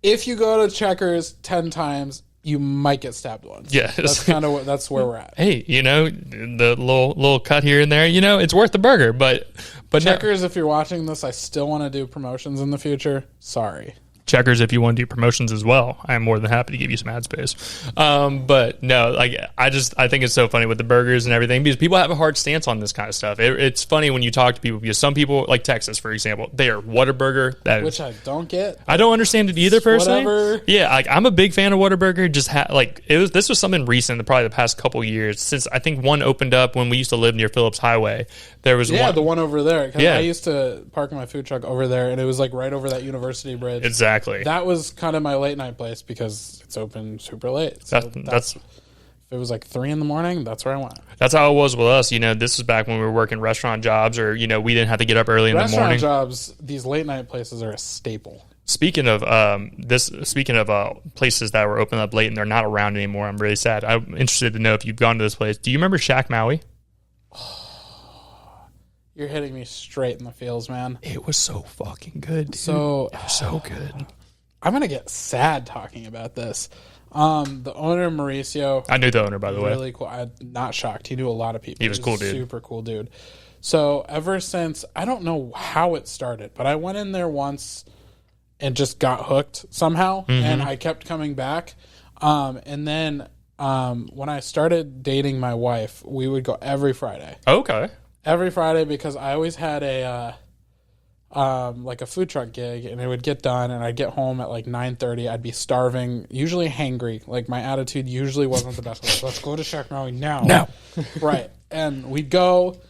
If you go to Checkers 10 times, you might get stabbed once. Yeah. That's where we're at. Hey, the little cut here and there, it's worth the burger, but Checkers, if you're watching this, I still want to do promotions in the future. Sorry. Checkers, if you want to do promotions as well, I'm more than happy to give you some ad space. But no, like I think it's so funny with the burgers and everything because people have a hard stance on this kind of stuff. It's funny when you talk to people because some people, like Texas, for example, they are Whataburger. Which I don't get. I don't understand it either personally. Whatever. Yeah, like I'm a big fan of Whataburger. This was something recent, probably the past couple years since I think one opened up when we used to live near Phillips Highway. There was the one over there. I used to park my food truck over there, and it was like right over that University Bridge. Exactly. That was kind of my late night place because it's open super late. So that's if it was like 3 a.m, that's where I went. That's how it was with us. This is back when we were working restaurant jobs, or we didn't have to get up early in the morning. Restaurant jobs, these late night places are a staple. Speaking of places that were open up late and they're not around anymore, I'm really sad. I'm interested to know if you've gone to this place. Do you remember Shack Maui? You're hitting me straight in the feels, man. It was so fucking good, dude. It was so good. I'm going to get sad talking about this. The owner, Mauricio. I knew the owner, by the way. Really cool. I'm not shocked. He knew a lot of people. He was cool, dude. Super cool dude. So ever since, I don't know how it started, but I went in there once and just got hooked somehow, and I kept coming back. And then when I started dating my wife, we would go every Friday. Okay. Every Friday because I always had a like a food truck gig, and it would get done, and I'd get home at like 9:30. I'd be starving, usually hangry. Like my attitude usually wasn't the best. Like, let's go to Shack Maui now. No. Right. And we'd go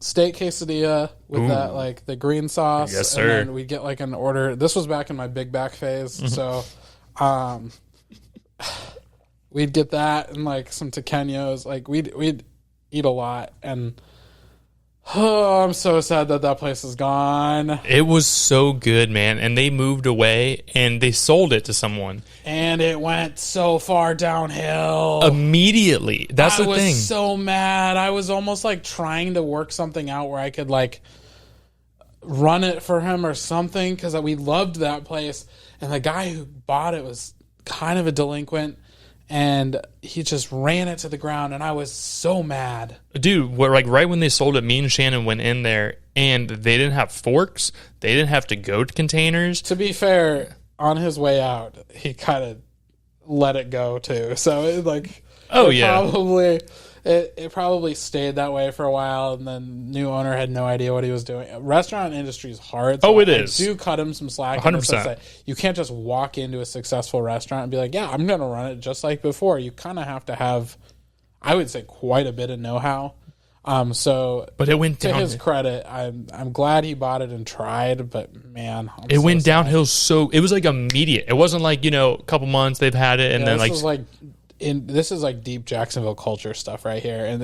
steak quesadilla with that like the green sauce. Yes, sir. And then we'd get like an order. This was back in my big back phase, so we'd get that and like some tequeños. Like we'd eat a lot, and oh, I'm so sad that place is gone. It was so good, man. And they moved away and they sold it to someone. And it went so far downhill. Immediately. That's the thing. I was so mad. I was almost like trying to work something out where I could like run it for him or something because we loved that place. And the guy who bought it was kind of a delinquent. And he just ran it to the ground, and I was so mad. Dude, like right when they sold it, me and Shannon went in there, and they didn't have forks. They didn't have to go to containers. To be fair, on his way out, he kind of let it go too. So it probably stayed that way for a while, and then new owner had no idea what he was doing. Restaurant industry is hard. So it is. I do cut him some slack. 100%. You can't just walk into a successful restaurant and be like, yeah, I'm going to run it just like before. You kind of have to have, I would say, quite a bit of know-how. But it went down. To his credit, I'm glad he bought it and tried, but man, it went downhill. So it was like immediate. It wasn't like a couple months they've had it, and then this was like this is like deep Jacksonville culture stuff right here, and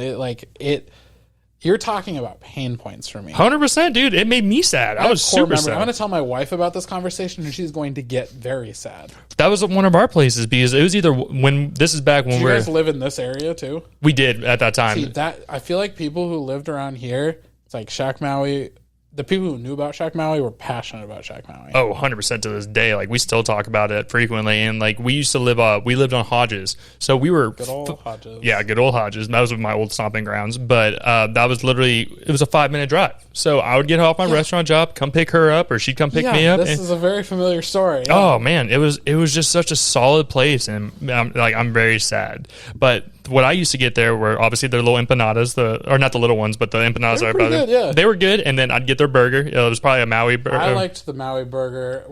you're talking about pain points for me. 100%, dude. It made me sad. I was super sad. I'm going to tell my wife about this conversation, and she's going to get very sad. That was one of our places because it was either when this is back when you guys live in this area too? We did at that time. See, I feel like people who lived around here, it's like Shack Maui. The people who knew about Shack Maui were passionate about Shack Maui. Oh, 100% to this day. Like, we still talk about it frequently. And, like, we used to we lived on Hodges. So we were... Good old Hodges. Yeah, good old Hodges. That was my old stomping grounds. But that was literally... It was a 5-minute drive. So I would get off my restaurant job, come pick her up, or she'd come pick me up. This is a very familiar story. Yeah. Oh, man. It was just such a solid place. And, I'm very sad. But... What I used to get there were obviously their little empanadas, or not the little ones, but the empanadas. They were pretty good, yeah. They were good, and then I'd get their burger. It was probably a Maui burger. I liked the Maui burger.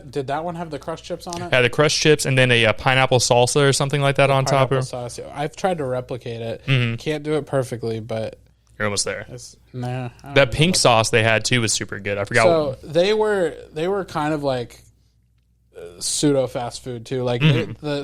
Did that one have the crushed chips on it? Had the crushed chips and then a pineapple salsa or something like that on top. Sauce. Yeah. I've tried to replicate it. Can't do it perfectly, but you're almost there. That pink sauce they had too was super good. I forgot. So they were kind of like pseudo fast food too. Like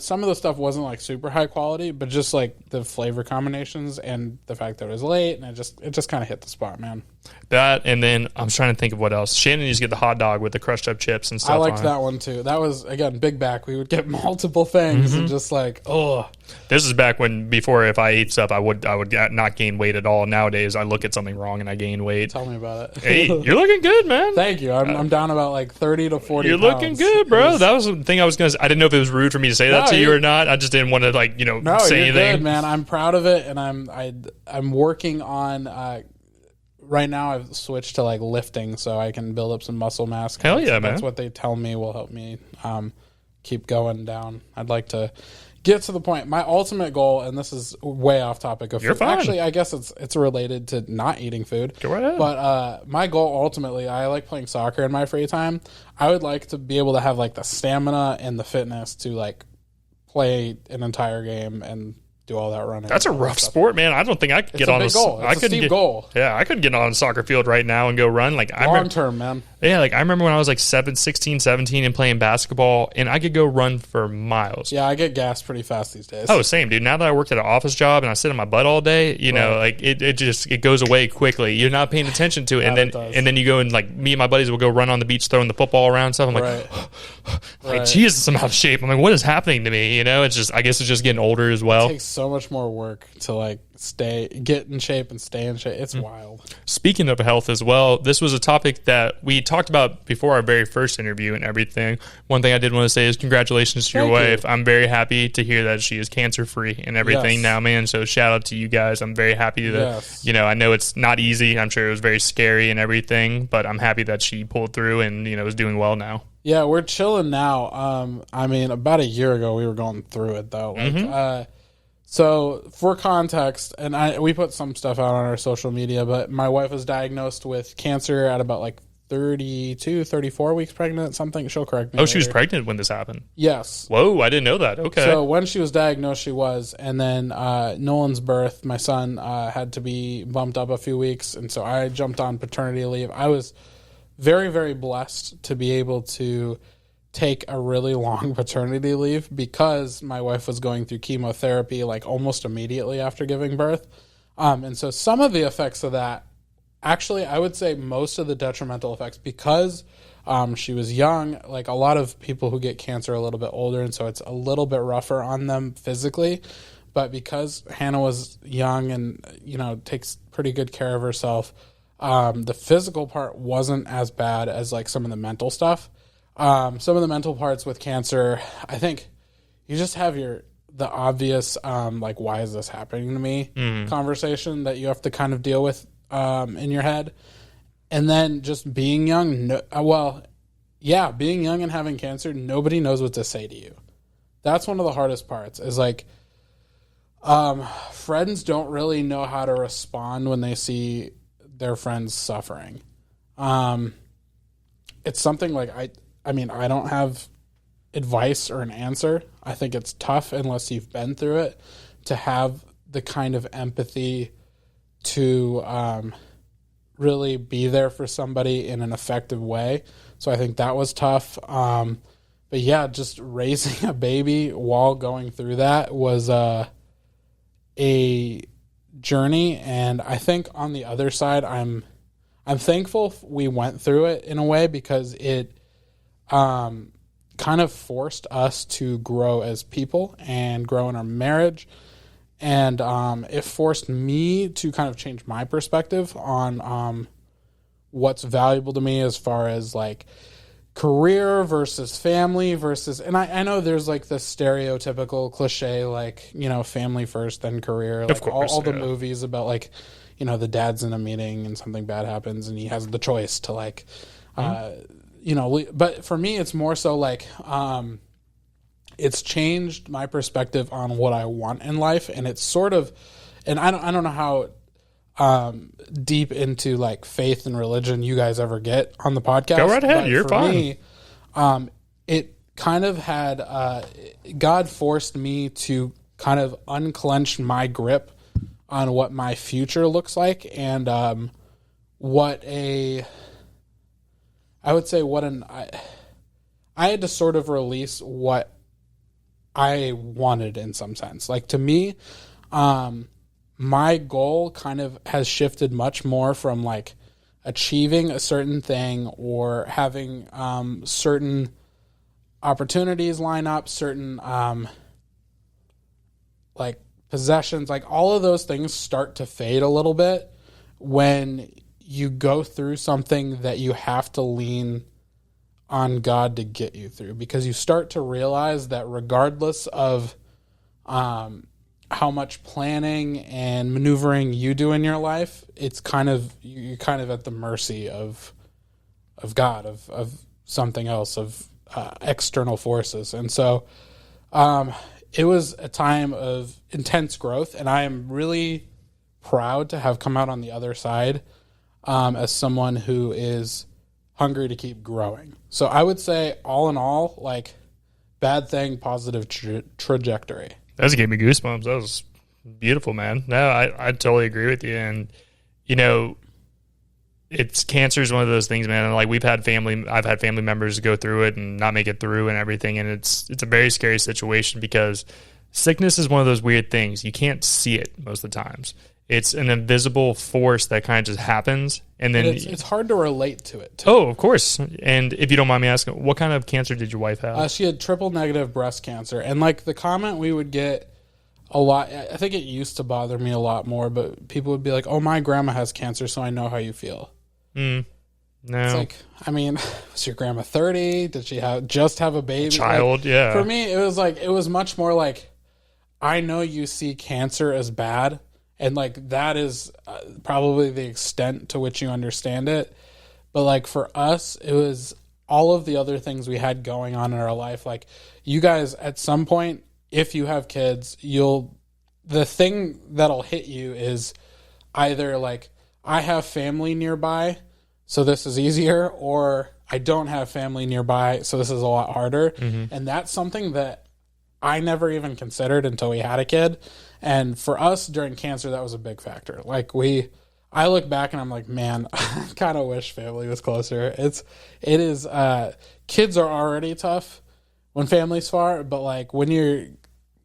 some of the stuff wasn't like super high quality, but just like the flavor combinations and the fact that it was late, and it just kind of hit the spot, man. That, and then I'm trying to think of what else. Shannon used to get the hot dog with the crushed up chips and stuff. I liked that one too. That was, again, big back. We would get multiple things and just like, oh. This is back before if I ate stuff, I would not gain weight at all. Nowadays, I look at something wrong and I gain weight. Tell me about it. Hey, you're looking good, man. Thank you. I'm down about like 30 to 40 You're pounds. looking good, bro. That was the thing I was going to say. I didn't know if it was rude for me to say that to you or not. I just didn't want to say anything. Good, man. I'm proud of it, and I'm working on right now I've switched to like lifting so I can build up some muscle mass. Hell yeah, man. That's what they tell me will help me keep going down. I'd like to get to the point. My ultimate goal, and this is way off topic of You're food. fine. Actually, I guess it's related to not eating food. Go right ahead. But my goal ultimately, I like playing soccer in my free time. I would like to be able to have like the stamina and the fitness to like play an entire game and do all that running. That's a rough sport, man. I don't think I could get on a goal. It's a steep goal. Yeah, I could get on a soccer field right now and go run. Long term, man. Yeah, I remember when I was like 16, 17 and playing basketball, and I could go run for miles. Yeah, I get gassed pretty fast these days. Oh, same, dude. Now that I worked at an office job and I sit on my butt all day, it goes away quickly. You're not paying attention to it, and then you go and like me and my buddies will go run on the beach throwing the football around and stuff. I'm like, Jesus, I'm out of shape. I'm like, what is happening to me? It's just, I guess it's just getting older as well. It takes so much more work to like get in shape and stay in shape. It's wild. Speaking of health as well, this was a topic that we talked about before our very first interview and everything. One thing I did want to say is congratulations to your wife. I'm very happy to hear that she is cancer free and everything now, man. So shout out to you guys. I'm very happy that I know it's not easy. I'm sure it was very scary and everything, but I'm happy that she pulled through and is doing well now. Yeah, we're chilling now. About a year ago we were going through it though. So for context, and we put some stuff out on our social media, but my wife was diagnosed with cancer at about like 32, 34 weeks pregnant, something. She'll correct me. Oh, she was pregnant when this happened? Yes. Whoa, I didn't know that. Okay. So when she was diagnosed, she was. And then Nolan's birth, my son, had to be bumped up a few weeks. And so I jumped on paternity leave. I was very, very blessed to be able to take a really long paternity leave because my wife was going through chemotherapy like almost immediately after giving birth. And so some of the effects of that, actually, I would say most of the detrimental effects, because she was young, like a lot of people who get cancer are a little bit older, and so it's a little bit rougher on them physically. But because Hannah was young and, takes pretty good care of herself, the physical part wasn't as bad as like some of the mental stuff. Some of the mental parts with cancer, I think you just have the obvious, like, why is this happening to me conversation that you have to kind of deal with in your head. And then just being young, being young and having cancer, nobody knows what to say to you. That's one of the hardest parts is like, friends don't really know how to respond when they see their friends suffering. It's something like, I don't have advice or an answer. I think it's tough unless you've been through it to have the kind of empathy to really be there for somebody in an effective way. So I think that was tough. but yeah, just raising a baby while going through that was a journey. And I think on the other side, I'm thankful we went through it in a way, because it kind of forced us to grow as people and grow in our marriage. And it forced me to kind of change my perspective on what's valuable to me as far as like career versus family versus, and I know there's like the stereotypical cliche, like, you know, family first, then career, like all the movies about like, you know, the dad's in a meeting and something bad happens and he has the choice to like, you know, but for me, it's more so like, it's changed my perspective on what I want in life. And it's sort of, and I don't know how deep into like faith and religion you guys ever get on the podcast. Go right ahead. But You're fine. Me, it kind of had, God forced me to kind of unclench my grip on what my future looks like, and I had to sort of release what I wanted in some sense. Like, to me, my goal kind of has shifted much more from like achieving a certain thing or having certain opportunities line up, certain like possessions, like all of those things start to fade a little bit when you go through something that you have to lean on God to get you through, because you start to realize that regardless of how much planning and maneuvering you do in your life, it's kind of, you're kind of at the mercy of God, of something else, of external forces. And so it was a time of intense growth, and I am really proud to have come out on the other side as someone who is hungry to keep growing. So I would say, all in all, like, bad thing, positive trajectory. That gave me goosebumps. That was beautiful, man. No, I totally agree with you. And, you know, cancer is one of those things, man. And like, I've had family members go through it and not make it through and everything. And it's a very scary situation, because sickness is one of those weird things. You can't see it most of the times. It's an invisible force that kind of just happens. And then it's hard to relate to it, too. Oh, of course. And if you don't mind me asking, what kind of cancer did your wife have? She had triple negative breast cancer. And like, the comment we would get a lot, I think it used to bother me a lot more, but people would be like, oh, my grandma has cancer, so I know how you feel. No. It's like, I mean, was your grandma 30? Did she just have a baby? Child, like, yeah. For me, it was much more like, I know you see cancer as bad, and like, that is probably the extent to which you understand it. But like, for us, it was all of the other things we had going on in our life. Like, you guys, at some point, if you have kids, the thing that'll hit you is either like, I have family nearby, so this is easier, or I don't have family nearby, so this is a lot harder. Mm-hmm. And that's something that I never even considered until we had a kid. And for us during cancer, that was a big factor. Like, I look back and I'm like, man, I kind of wish family was closer. It is, kids are already tough when family's far, but like, when you're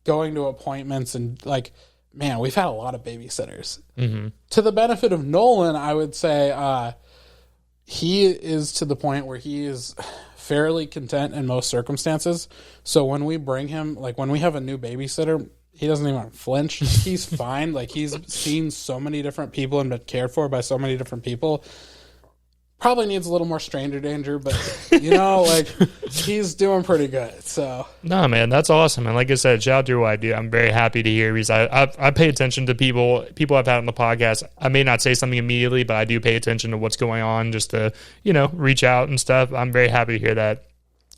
going to appointments and like, man, we've had a lot of babysitters. Mm-hmm. To the benefit of Nolan, I would say he is to the point where he is fairly content in most circumstances. So when we bring him, like when we have a new babysitter, he doesn't even flinch. He's fine. Like, he's seen so many different people and been cared for by so many different people. Probably needs a little more stranger danger, but, you know, like, he's doing pretty good. So, no, man, that's awesome. And like I said, shout out to your wife, dude. I'm very happy to hear, because I pay attention to people I've had on the podcast. I may not say something immediately, but I do pay attention to what's going on, just to, you know, reach out and stuff. I'm very happy to hear that.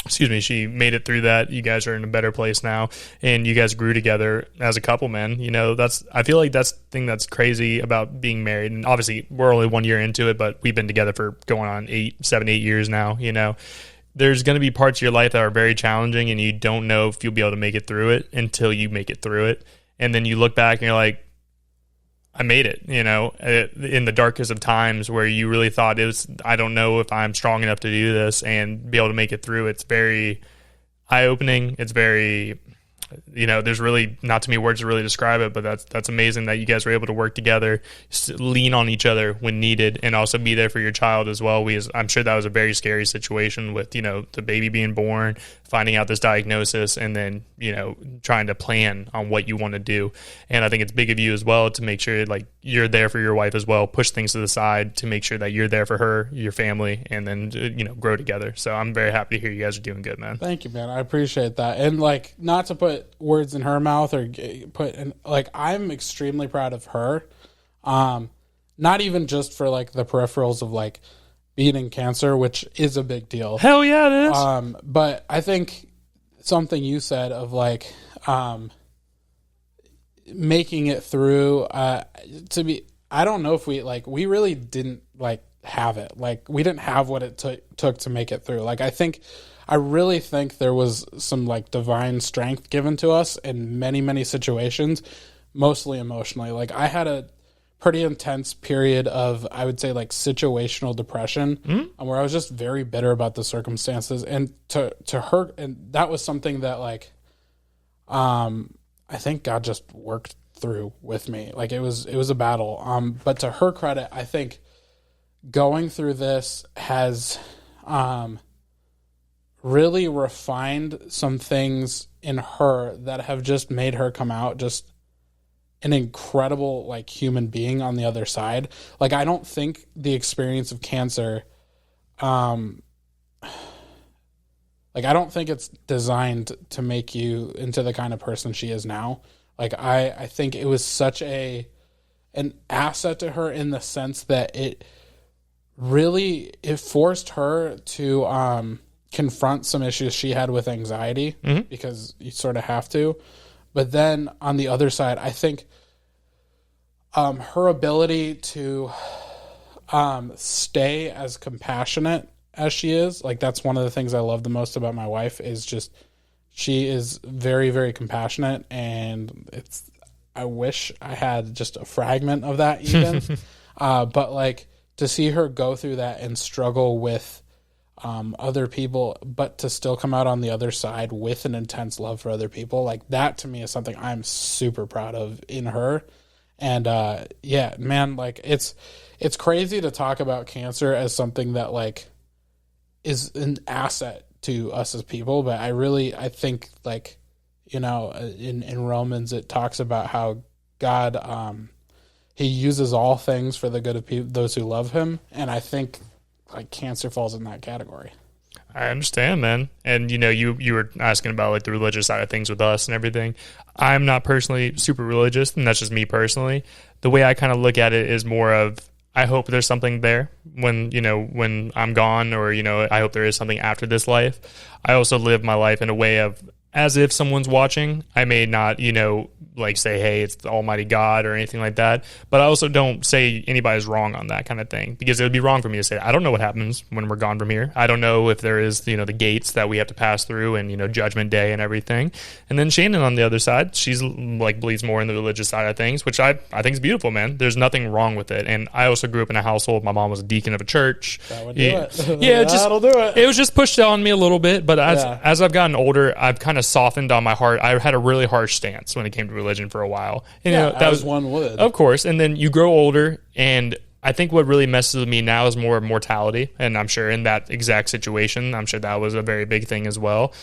Excuse me, she made it through that. You guys are in a better place now, and you guys grew together as a couple, man. You know, I feel like that's the thing that's crazy about being married. And obviously, we're only 1 year into it, but we've been together for going on 7, 8 years now. You know, there's going to be parts of your life that are very challenging, and you don't know if you'll be able to make it through it until you make it through it. And then you look back and you're like, I made it, you know, in the darkest of times where you really thought I don't know if I'm strong enough to do this, and be able to make it through. It's very, eye-opening. It's very, there's really not too many words to really describe it, but that's amazing that you guys were able to work together, lean on each other when needed, and also be there for your child as well. I'm sure that was a very scary situation with, the baby being born, finding out this diagnosis, and then, trying to plan on what you want to do. And I think it's big of you as well to make sure like you're there for your wife as well, push things to the side to make sure that you're there for her, your family, and then, grow together. So I'm very happy to hear you guys are doing good, man. Thank you, man. I appreciate that. And like, not to put words in her mouth or I'm extremely proud of her. Not even just for like the peripherals of like beating cancer, which is a big deal. Hell yeah, it is. But I think something you said of like, making it through, I don't know if we really didn't like have it. Like we didn't have what it took to make it through. Like I really think there was some like divine strength given to us in many, many situations, mostly emotionally. Like I had a pretty intense period of, I would say, like situational depression, where I was just very bitter about the circumstances. And to her, and that was something that like, I think God just worked through with me. Like it was a battle. But to her credit, I think going through this has, really refined some things in her that have just made her come out just an incredible like human being on the other side. Like I don't think the experience of cancer, like I don't think it's designed to make you into the kind of person she is now. Like I think it was such an asset to her in the sense that it forced her to confront some issues she had with anxiety, because you sort of have to. But then on the other side, I think her ability to stay as compassionate as she is, like that's one of the things I love the most about my wife is just she is very, very compassionate, and I wish I had just a fragment of that even. But like to see her go through that and struggle with other people, but to still come out on the other side with an intense love for other people, like that to me is something I'm super proud of in her. And yeah, man, like it's crazy to talk about cancer as something that like is an asset to us as people, but I think like, in Romans it talks about how God he uses all things for the good of those who love him, and I think like cancer falls in that category. I understand, man. And you were asking about like the religious side of things with us and everything. I'm not personally super religious, and that's just me personally. The way I kind of look at it is more of, I hope there's something there when I'm gone, or I hope there is something after this life. I also live my life in a way of as if someone's watching. I may not, like say, hey, it's the Almighty God or anything like that. But I also don't say anybody's wrong on that kind of thing, because it would be wrong for me to say, I don't know what happens when we're gone from here. I don't know if there is, the gates that we have to pass through and, judgment day and everything. And then Shannon on the other side, she's like believes more in the religious side of things, which I think is beautiful, man. There's nothing wrong with it. And I also grew up in a household. My mom was a deacon of a church. That would do it. Yeah, that'll do it. It was just pushed on me a little bit. But as I've gotten older, I've kind of softened on my heart. I had a really harsh stance when it came to religion for a while. That was one would. Of course. And then you grow older, and I think what really messes with me now is more mortality. And I'm sure in that exact situation, I'm sure that was a very big thing as well.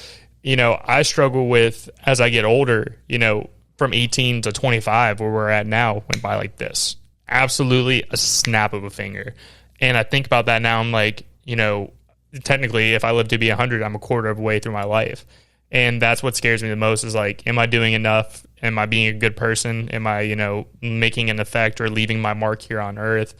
I struggle with, as I get older, from 18 to 25, where we're at now, went by like this. Absolutely a snap of a finger. And I think about that now. I'm like, technically, if I live to be 100, I'm a quarter of the way through my life. And that's what scares me the most is like, am I doing enough? Am I being a good person? Am I, making an effect or leaving my mark here on earth?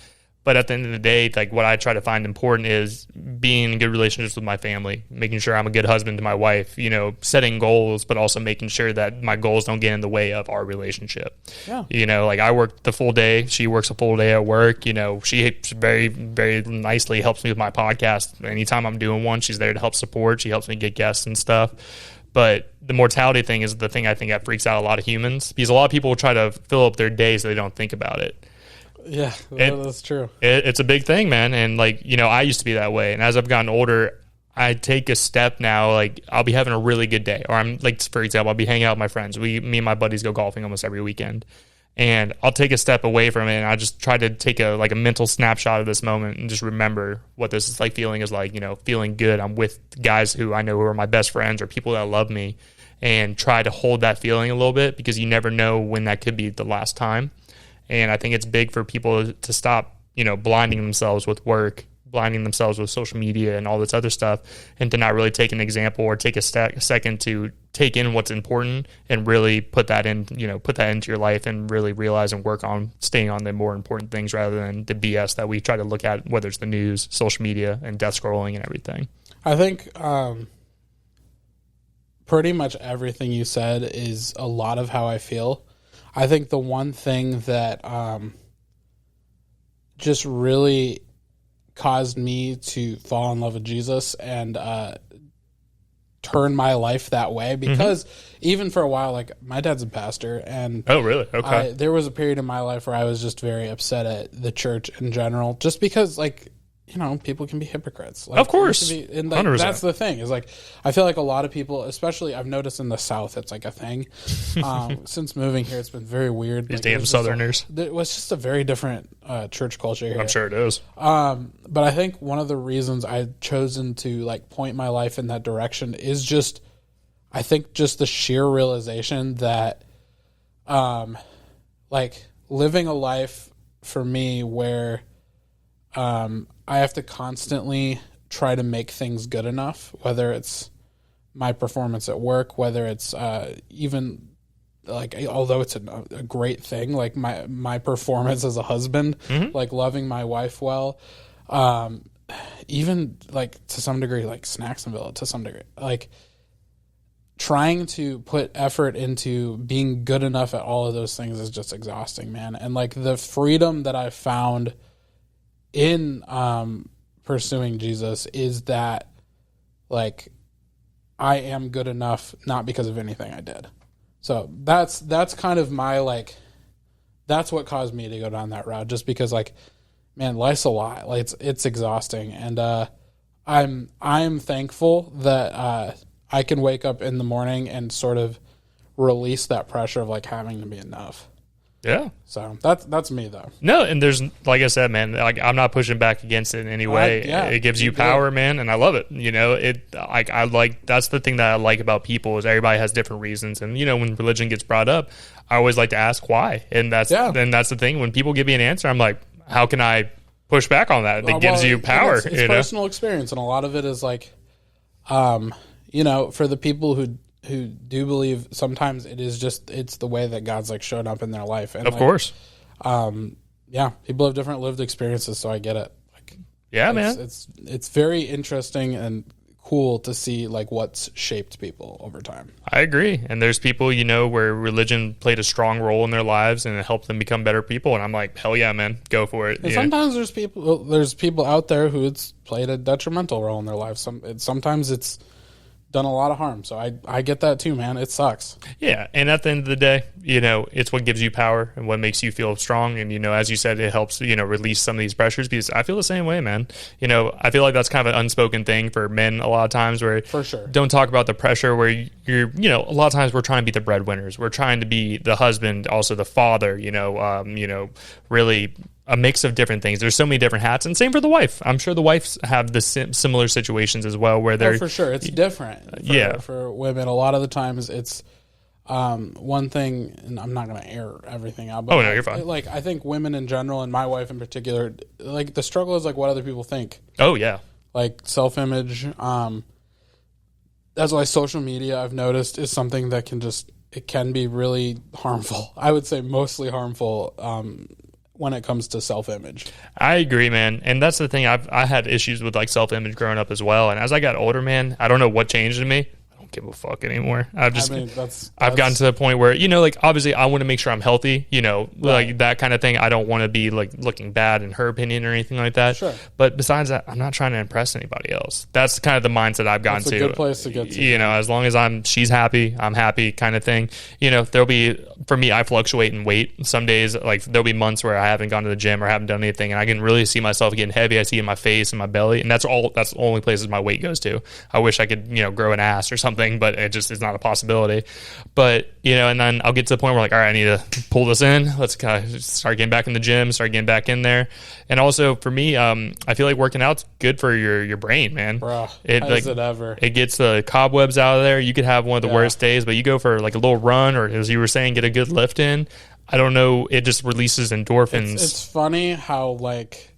But at the end of the day, like what I try to find important is being in good relationships with my family, making sure I'm a good husband to my wife, setting goals, but also making sure that my goals don't get in the way of our relationship. Yeah. Like I work the full day. She works a full day at work. She very, very nicely helps me with my podcast. Anytime I'm doing one, she's there to help support. She helps me get guests and stuff. But the mortality thing is the thing I think that freaks out a lot of humans, because a lot of people will try to fill up their day so they don't think about it. Yeah, that's true. It's a big thing, man. And like, I used to be that way. And as I've gotten older, I take a step now, like I'll be having a really good day, or I'm like, for example, I'll be hanging out with my friends. Me and my buddies go golfing almost every weekend, and I'll take a step away from it, and I just try to take a mental snapshot of this moment and just remember what this is like. Feeling is like, feeling good. I'm with guys who I know who are my best friends or people that love me, and try to hold that feeling a little bit, because you never know when that could be the last time. And I think it's big for people to stop, blinding themselves with work, blinding themselves with social media and all this other stuff, and to not really take an example or take a second to take in what's important and really put that into your life, and really realize and work on staying on the more important things rather than the BS that we try to look at, whether it's the news, social media, and death scrolling and everything. I think pretty much everything you said is a lot of how I feel. I think the one thing that just really caused me to fall in love with Jesus and turn my life that way, because even for a while, like my dad's a pastor, and oh really? Okay. There was a period in my life where I was just very upset at the church in general, just because people can be hypocrites. Like, of course. And that's the thing, is like, I feel like a lot of people, especially I've noticed in the South, it's like a thing. Since moving here, it's been very weird. These damn Southerners. It was just a very different church culture here. I'm sure it is. But I think one of the reasons I've chosen to point my life in that direction is just the sheer realization that living a life for me where I have to constantly try to make things good enough, whether it's my performance at work, whether it's even although it's a great thing, like my performance as a husband, like loving my wife well, even to some degree, like Snaxsonville to some degree, trying to put effort into being good enough at all of those things is just exhausting, man. And the freedom that I found in pursuing Jesus is that I am good enough not because of anything I did. So that's kind of my that's what caused me to go down that route, just because man, life's a lot. It's exhausting, and I'm thankful that I can wake up in the morning and sort of release that pressure of having to be enough. Yeah. So that's me though. No, and there's, like I said, man, I'm not pushing back against it in any way. It gives you power, man, and I love it. That's the thing that I like about people, is everybody has different reasons. And when religion gets brought up, I always like to ask why. And that's the thing. When people give me an answer, I'm like, how can I push back on that? It gives you power. It's personal experience, and a lot of it is for the people who do believe, sometimes it's the way that God's showed up in their life. And of course. People have different lived experiences, so I get it. Man. It's very interesting and cool to see what's shaped people over time. I agree. And there's people, where religion played a strong role in their lives and it helped them become better people. And I'm like, hell yeah, man, go for it. And sometimes there's people out there who it's played a detrimental role in their lives. Sometimes it's done a lot of harm. So I get that too, man. It sucks. Yeah. And at the end of the day, it's what gives you power and what makes you feel strong. And, as you said, it helps, release some of these pressures, because I feel the same way, man. I feel like that's kind of an unspoken thing for men a lot of times, where for sure don't talk about the pressure, where you're, a lot of times we're trying to be the breadwinners. We're trying to be the husband, also the father, really a mix of different things. There's so many different hats, and same for the wife. I'm sure the wives have the similar situations as well, where they're for sure it's different. For women, a lot of the times it's one thing, and I'm not going to air everything out. But no, you're fine. I think women in general, and my wife in particular, the struggle is what other people think. Oh yeah, self-image. That's why social media, I've noticed, is something that it can be really harmful. I would say mostly harmful. When it comes to self-image. I agree, man. And that's the thing. I had issues with self-image growing up as well. And as I got older, man, I don't know what changed in me. I don't don't give a fuck anymore. I've gotten to the point where, like, obviously I want to make sure I'm healthy, like that kind of thing. I don't want to be like looking bad in her opinion or anything like that. Sure. But besides that, I'm not trying to impress anybody else. That's kind of the mindset I've gotten to. That's a good place to get to. As long as she's happy, I'm happy kind of thing. There'll be, for me, I fluctuate in weight. Some days, like, there'll be months where I haven't gone to the gym or haven't done anything, and I can really see myself getting heavy. I see it in my face and my belly, and that's the only places my weight goes to. I wish I could, grow an ass or something, but it just is not a possibility. But, and then I'll get to the point where, like, all right, I need to pull this in. Let's kind of start getting back in the gym, start getting back in there. And also for me, I feel like working out's good for your brain, man. Bro, is it ever? It gets the cobwebs out of there. You could have one of the worst days, but you go for like a little run, or as you were saying, get a good lift in. I don't know. It just releases endorphins. It's funny how, like,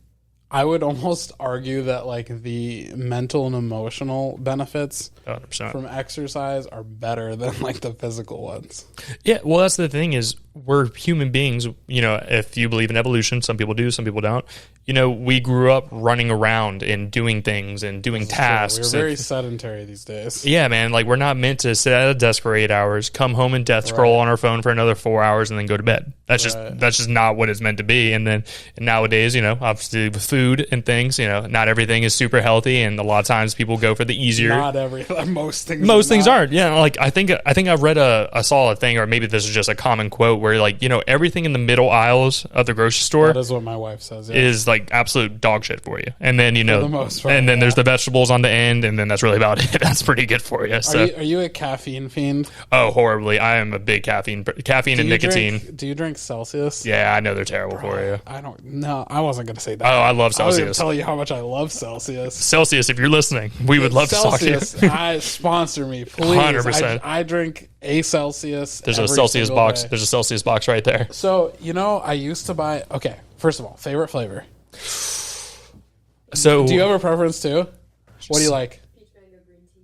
I would almost argue that, like, the mental and emotional benefits 100%. From exercise are better than, like, the physical ones. Yeah, well, that's the thing is we're human beings. If you believe in evolution, some people do, some people don't. We grew up running around and doing things and doing tasks. We're very sedentary these days. Yeah, man. Like, we're not meant to sit at a desk for 8 hours, come home and death scroll on our phone for another 4 hours, and then go to bed. That's just not what it's meant to be. And then nowadays, obviously with food and things, not everything is super healthy, and a lot of times people go for the easier. Not everything. Most things. Most things aren't. Yeah, like I think I read I saw a thing, or maybe this is just a common quote, where, like, everything in the middle aisles of the grocery store. That is what my wife says. Yeah. Is like absolute dog shit for you. And then for the most part, and then there's the vegetables on the end, and then that's really about it. That's pretty good for you. So, are you a caffeine fiend? Oh, horribly. I am a big caffeine and nicotine. Do you drink Celsius? Yeah, I know they're terrible for you. I don't. No, I wasn't going to say that. Oh, I love Celsius. I was going to tell you how much I love Celsius. Celsius, if you're listening, we would love to talk to you. Sponsor me, please. 100%. I drink a Celsius. There's a Celsius box. Day. There's a Celsius box right there. So, I used to buy. Okay, first of all, favorite flavor. So, do you have a preference too? What do you like? Peach mango green tea.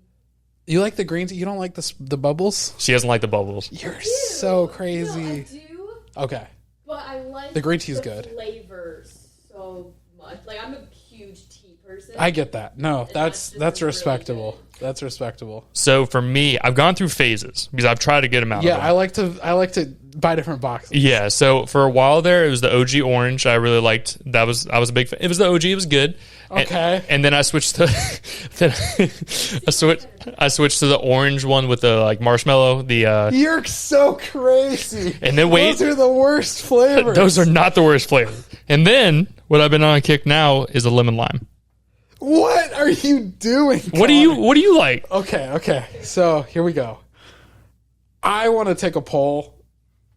You like the green tea? You don't like the bubbles? She doesn't like the bubbles. You're so crazy. No, I do. Okay. But I like the green tea's good. Flavors so much. Like, I'm a huge tea person. I get that. No, that's respectable. Really that's respectable. So for me, I've gone through phases because I've tried a good amount of them. I like to buy different boxes. Yeah, so for a while there, it was the OG orange. I really liked. I was a big fan. It was the OG. It was good. Okay. And then I switched to I switched to the orange one with the, like, marshmallow. You're so crazy. And then those are the worst flavors. Those are not the worst flavors. And then what I've been on a kick now is a lemon lime. What are you doing, Connor? What do you like? Okay. So here we go. I want to take a poll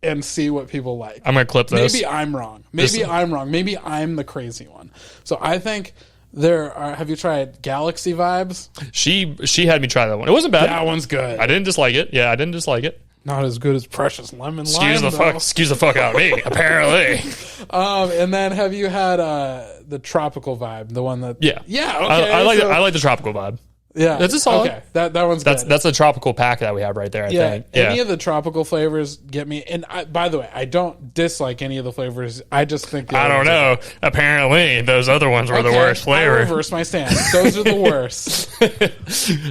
and see what people like. I'm gonna clip this. Maybe I'm wrong. Maybe I'm the crazy one. So I think there are. Have you tried Galaxy Vibes? She had me try that one. It wasn't bad. That one's good. I didn't dislike it. Yeah, I didn't dislike it. Not as good as Precious Lemon Lime. Excuse the fuck out of me. Apparently. And then have you had the tropical vibe? The one that yeah. Okay, I like the tropical vibe. Yeah, that's a solid. Okay, that one's good. That's a tropical pack that we have right there. I think. Yeah. Any of the tropical flavors get me. And by the way, I don't dislike any of the flavors. I just think I don't know. Apparently, those other ones were the worst flavor. I reverse my stance. Those are the worst.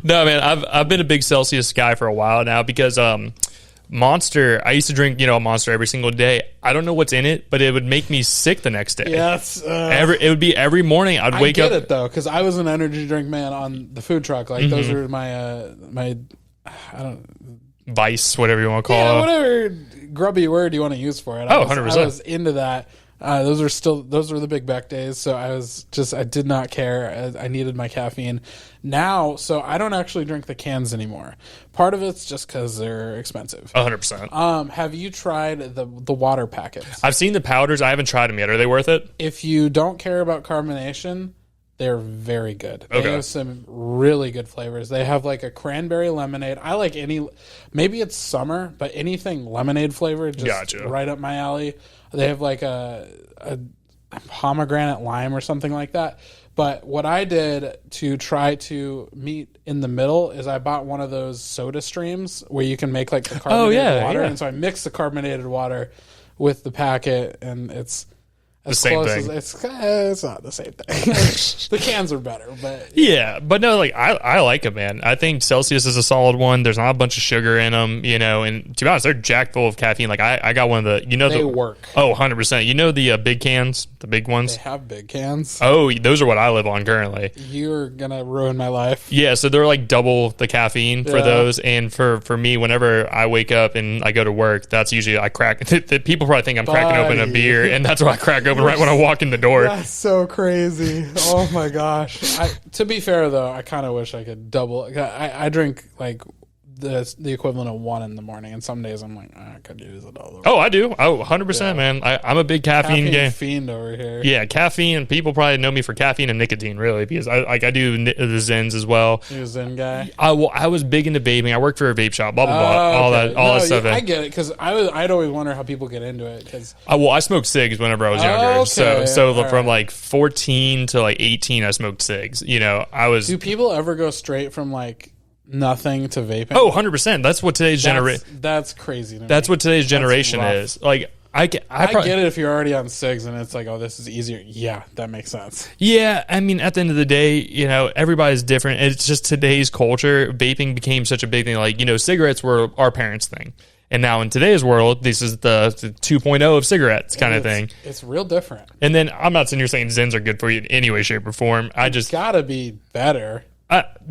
No, man, I've been a big Celsius guy for a while now because Monster, I used to drink, a Monster every single day. I don't know what's in it, but it would make me sick the next day. Yes. It would be every morning I'd wake up. I get it, though, because I was an energy drink man on the food truck. Like, those are my vice, whatever you want to call it. Yeah, whatever grubby word you want to use for it. 100%. I was into that. Those were the big back days. So I did not care. I needed my caffeine. Now, so I don't actually drink the cans anymore. Part of it's just because they're expensive. 100%. Have you tried the water packets? I've seen the powders. I haven't tried them yet. Are they worth it? If you don't care about carbonation, they're very good. They have some really good flavors. They have like a cranberry lemonade. I like maybe it's summer, but anything lemonade flavored, just right up my alley. They have like a pomegranate lime or something like that. But what I did to try to meet in the middle is I bought one of those soda streams where you can make like the carbonated water. Yeah. And so I mixed the carbonated water with the packet, and it's the same thing. It's not the same thing. The cans are better, but yeah, but no, like I like them, man. I think Celsius is a solid one. There's not a bunch of sugar in them, you know. And to be honest, they're jacked full of caffeine. Like I got one of the, you know, they work. Oh, 100%. You know the big cans, the big ones. They have big cans. Oh, those are what I live on currently. You're gonna ruin my life. Yeah, so they're like double the caffeine for those. And for me, whenever I wake up and I go to work, that's usually I crack. People probably think I'm cracking open a beer, and that's what I crack open right when I walk in the door. That's so crazy. Oh my gosh. To be fair though, I kind of wish I could double. I drink like the equivalent of 1 in the morning, and some days I'm like, I could use it all. Oh, I do. Oh, 100%, man. I'm a big caffeine fiend over here. Yeah, caffeine. People probably know me for caffeine and nicotine, really, because I do the Zens as well. You're a Zen guy. I was big into vaping. I worked for a vape shop. Blah blah blah. All that stuff. I get it because I'd always wonder how people get into it because I smoked cigs whenever I was younger. So from right. like 14 to like 18, I smoked cigs. You know, I was. Do people ever go straight from like nothing to vaping? Oh, 100%. That's what today's generation. That's crazy to me. That's what today's generation is. Like I get it if you're already on cigs and it's like, oh, this is easier. Yeah, that makes sense. Yeah, I mean, at the end of the day, you know, everybody's different. It's just today's culture. Vaping became such a big thing. Like, you know, cigarettes were our parents' thing. And now in today's world, this is the 2.0 of cigarettes kind of thing. It's real different. And then I'm not sitting here saying Zens are good for you in any way, shape, or form. It's gotta be better.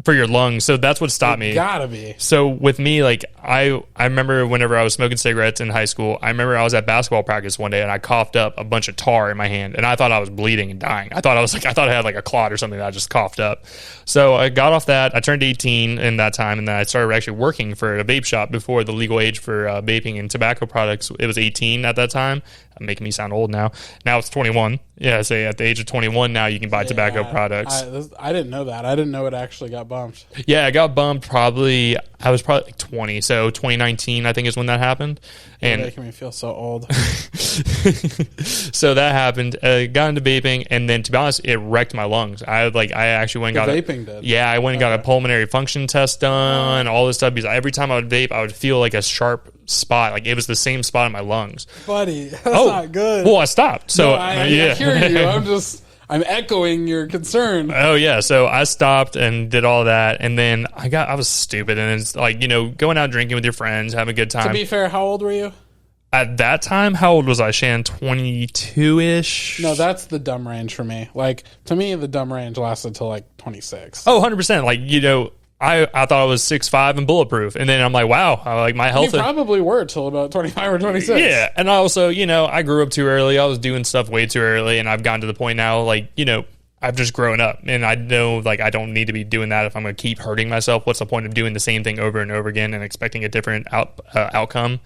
For your lungs. So that's what stopped me. Gotta be. So with me, like I remember whenever I was smoking cigarettes in high school, I remember I was at basketball practice one day and I coughed up a bunch of tar in my hand and I thought I was bleeding and dying. I thought I had like a clot or something that I just coughed up. So I got off that. I turned 18 in that time, and then I started actually working for a vape shop before the legal age for vaping and tobacco products. It was 18 at that time. I'm making me sound old now. Now it's 21. Yeah, say at the age of 21 now you can buy tobacco products. I didn't know that. I didn't know it actually got bumped. Yeah, I got bumped I was probably like 20. So 2019, I think, is when that happened. You're making me feel so old. So that happened. Got into vaping, and then to be honest, it wrecked my lungs. I actually went and got vaping did. Yeah, I went and got a pulmonary function test done, all this stuff, because every time I would vape, I would feel like a sharp spot, like it was the same spot in my lungs. Buddy, that's not good. Well, I stopped. So I hear you. I'm echoing your concern. Oh yeah, so I stopped and did all that, and then I was stupid, and it's like, you know, going out drinking with your friends, having a good time. To be fair, how old were you? At that time, how old was I, Shan? 22-ish? No, that's the dumb range for me. Like, to me, the dumb range lasted till like 26. Oh, 100%. Like, you know, I thought I was 6'5" and bulletproof, and then I'm like, wow, like my health. You probably were till about 25 or 26. Yeah, and I also, you know, I grew up too early. I was doing stuff way too early, and I've gotten to the point now, like, you know, I've just grown up, and I know, like, I don't need to be doing that if I'm going to keep hurting myself. What's the point of doing the same thing over and over again and expecting a different outcome?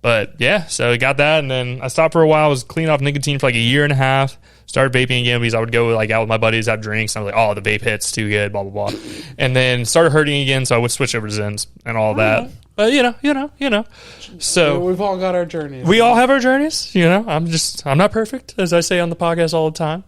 But yeah, so I got that, and then I stopped for a while. I was clean off nicotine for like a year and a half. Started vaping again because I would go like out with my buddies, have drinks, and I was like, oh, the vape hit's too good, blah blah blah. And then started hurting again, so I would switch over to Zens and all that. But you know. So we've all got our journeys. We all have our journeys. You know, I'm not perfect, as I say on the podcast all the time.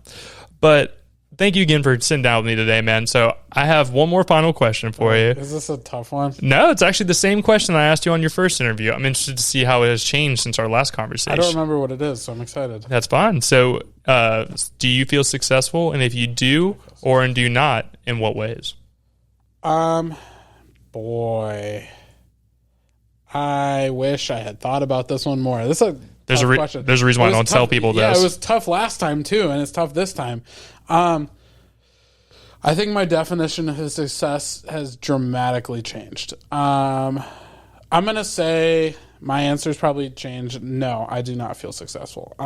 But thank you again for sitting down with me today, man. So I have one more final question for you. Is this a tough one? No, it's actually the same question I asked you on your first interview. I'm interested to see how it has changed since our last conversation. I don't remember what it is, so I'm excited. That's fine. So do you feel successful? And if you do or do not, in what ways? Boy, I wish I had thought about this one more. This is a tough question. There's a reason why I don't tell people this. Yeah, it was tough last time too, and it's tough this time. I think my definition of success has dramatically changed. I'm going to say my answer's probably changed. No, I do not feel successful.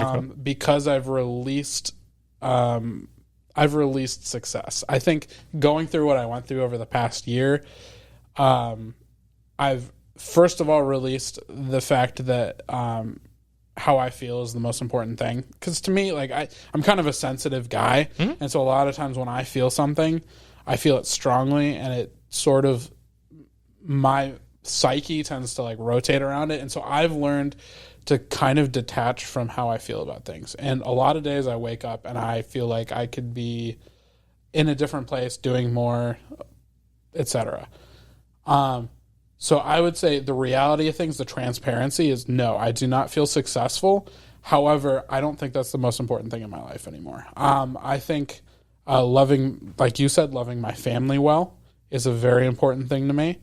Because I've released success. I think going through what I went through over the past year, I've first of all released the fact that how I feel is the most important thing. Because to me, like I'm kind of a sensitive guy, and so a lot of times when I feel something, I feel it strongly, and it sort of my psyche tends to like rotate around it, and so I've learned to kind of detach from how I feel about things. And a lot of days I wake up and I feel like I could be in a different place, doing more, etc. So I would say the reality of things, the transparency is no, I do not feel successful. However, I don't think that's the most important thing in my life anymore. I think loving, like you said, loving my family well is a very important thing to me.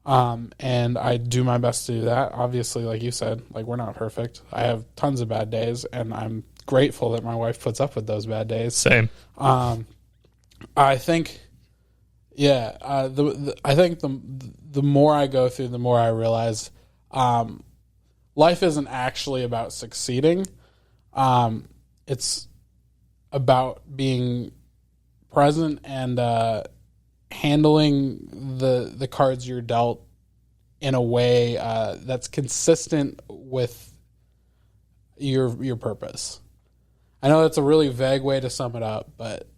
And I do my best to do that. Obviously, like you said, like we're not perfect. I have tons of bad days, and I'm grateful that my wife puts up with those bad days. Same. I think, I think the more I go through, the more I realize life isn't actually about succeeding. It's about being present and handling the cards you're dealt in a way that's consistent with your purpose. I know that's a really vague way to sum it up, but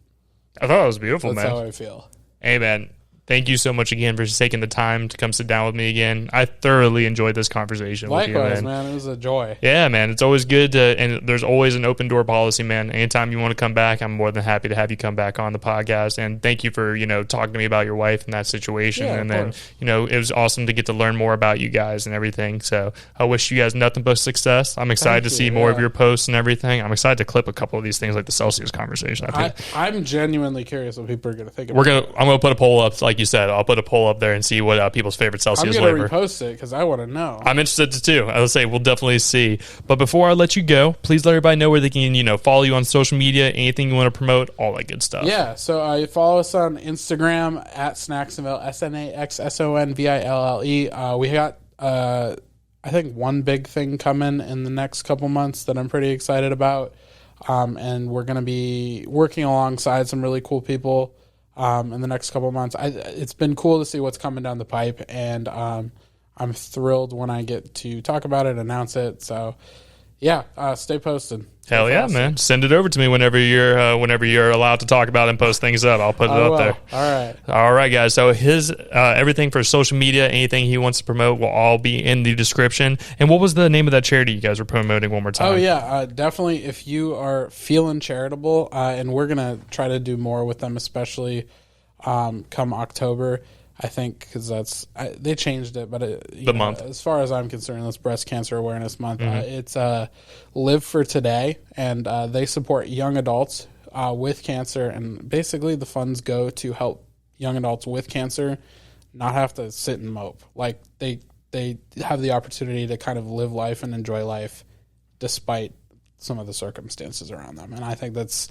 I thought it was beautiful, that's man. how I feel. Hey, man. Thank you so much again for taking the time to come sit down with me again. I thoroughly enjoyed this conversation with you, Likewise, man. man. It was a joy. Yeah, man. It's always good to, and there's always an open door policy, man. Anytime you want to come back, I'm more than happy to have you come back on the podcast. And thank you for, talking to me about your wife and that situation. Yeah, and of then, course. It was awesome to get to learn more about you guys and everything. So I wish you guys nothing but success. I'm excited to see more of your posts and everything. I'm excited to clip a couple of these things like the Celsius conversation. I'm genuinely curious what people are going to think I'm going to put a poll up, like you said. I'll put a poll up there and see what people's favorite Celsius I'm flavor. going to repost it because I want to know. I'm interested too. I would say we'll definitely see. But before I let you go, please let everybody know where they can, follow you on social media, anything you want to promote, all that good stuff. Yeah, so follow us on Instagram at Snaxsonville, SNAXSONVILLE. We got, I think, one big thing coming in the next couple months that I'm pretty excited about. And we're going to be working alongside some really cool people in the next couple months. It's been cool to see what's coming down the pipe, and I'm thrilled when I get to talk about it, announce it. So, yeah, stay posted. Hell yeah, man! Send it over to me whenever you're allowed to talk about it and post things up. I'll put it up there. All right, guys. So his everything for social media, anything he wants to promote, will all be in the description. And what was the name of that charity you guys were promoting one more time? Oh yeah, definitely. If you are feeling charitable, and we're gonna try to do more with them, especially come October. I think because they changed it, but the month. As far as I'm concerned, that's Breast Cancer Awareness Month. It's Live for Today, and they support young adults with cancer, and basically the funds go to help young adults with cancer not have to sit and mope. Like they have the opportunity to kind of live life and enjoy life despite some of the circumstances around them. And I think if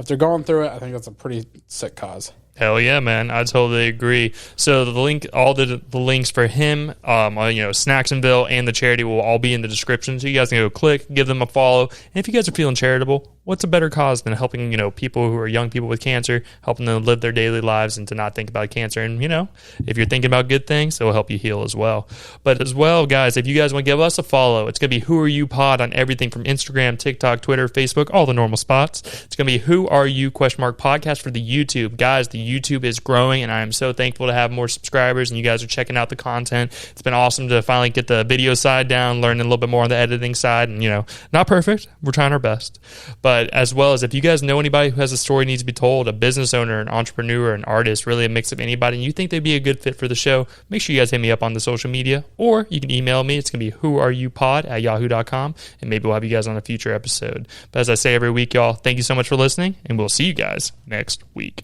they're going through it, I think that's a pretty sick cause. Hell yeah, man! I totally agree. So the link, all the links for him, Snaxsonville and the charity will all be in the description. So you guys can go click, give them a follow. And if you guys are feeling charitable, what's a better cause than helping people who are young people with cancer, helping them live their daily lives and to not think about cancer? And if you're thinking about good things, it will help you heal as well. But as well, guys, if you guys want to give us a follow, it's gonna be Who Are You Pod on everything from Instagram, TikTok, Twitter, Facebook, all the normal spots. It's gonna be Who Are You podcast for the YouTube, guys. The YouTube is growing, and I am so thankful to have more subscribers, and you guys are checking out the content. It's been awesome to finally get the video side down, learning a little bit more on the editing side, and not perfect. We're trying our best. But as well as if you guys know anybody who has a story needs to be told, a business owner, an entrepreneur, an artist, really a mix of anybody, and you think they'd be a good fit for the show, make sure you guys hit me up on the social media, or you can email me. It's going to be whoareyoupod@yahoo.com, and maybe we'll have you guys on a future episode. But as I say every week, y'all, thank you so much for listening, and we'll see you guys next week.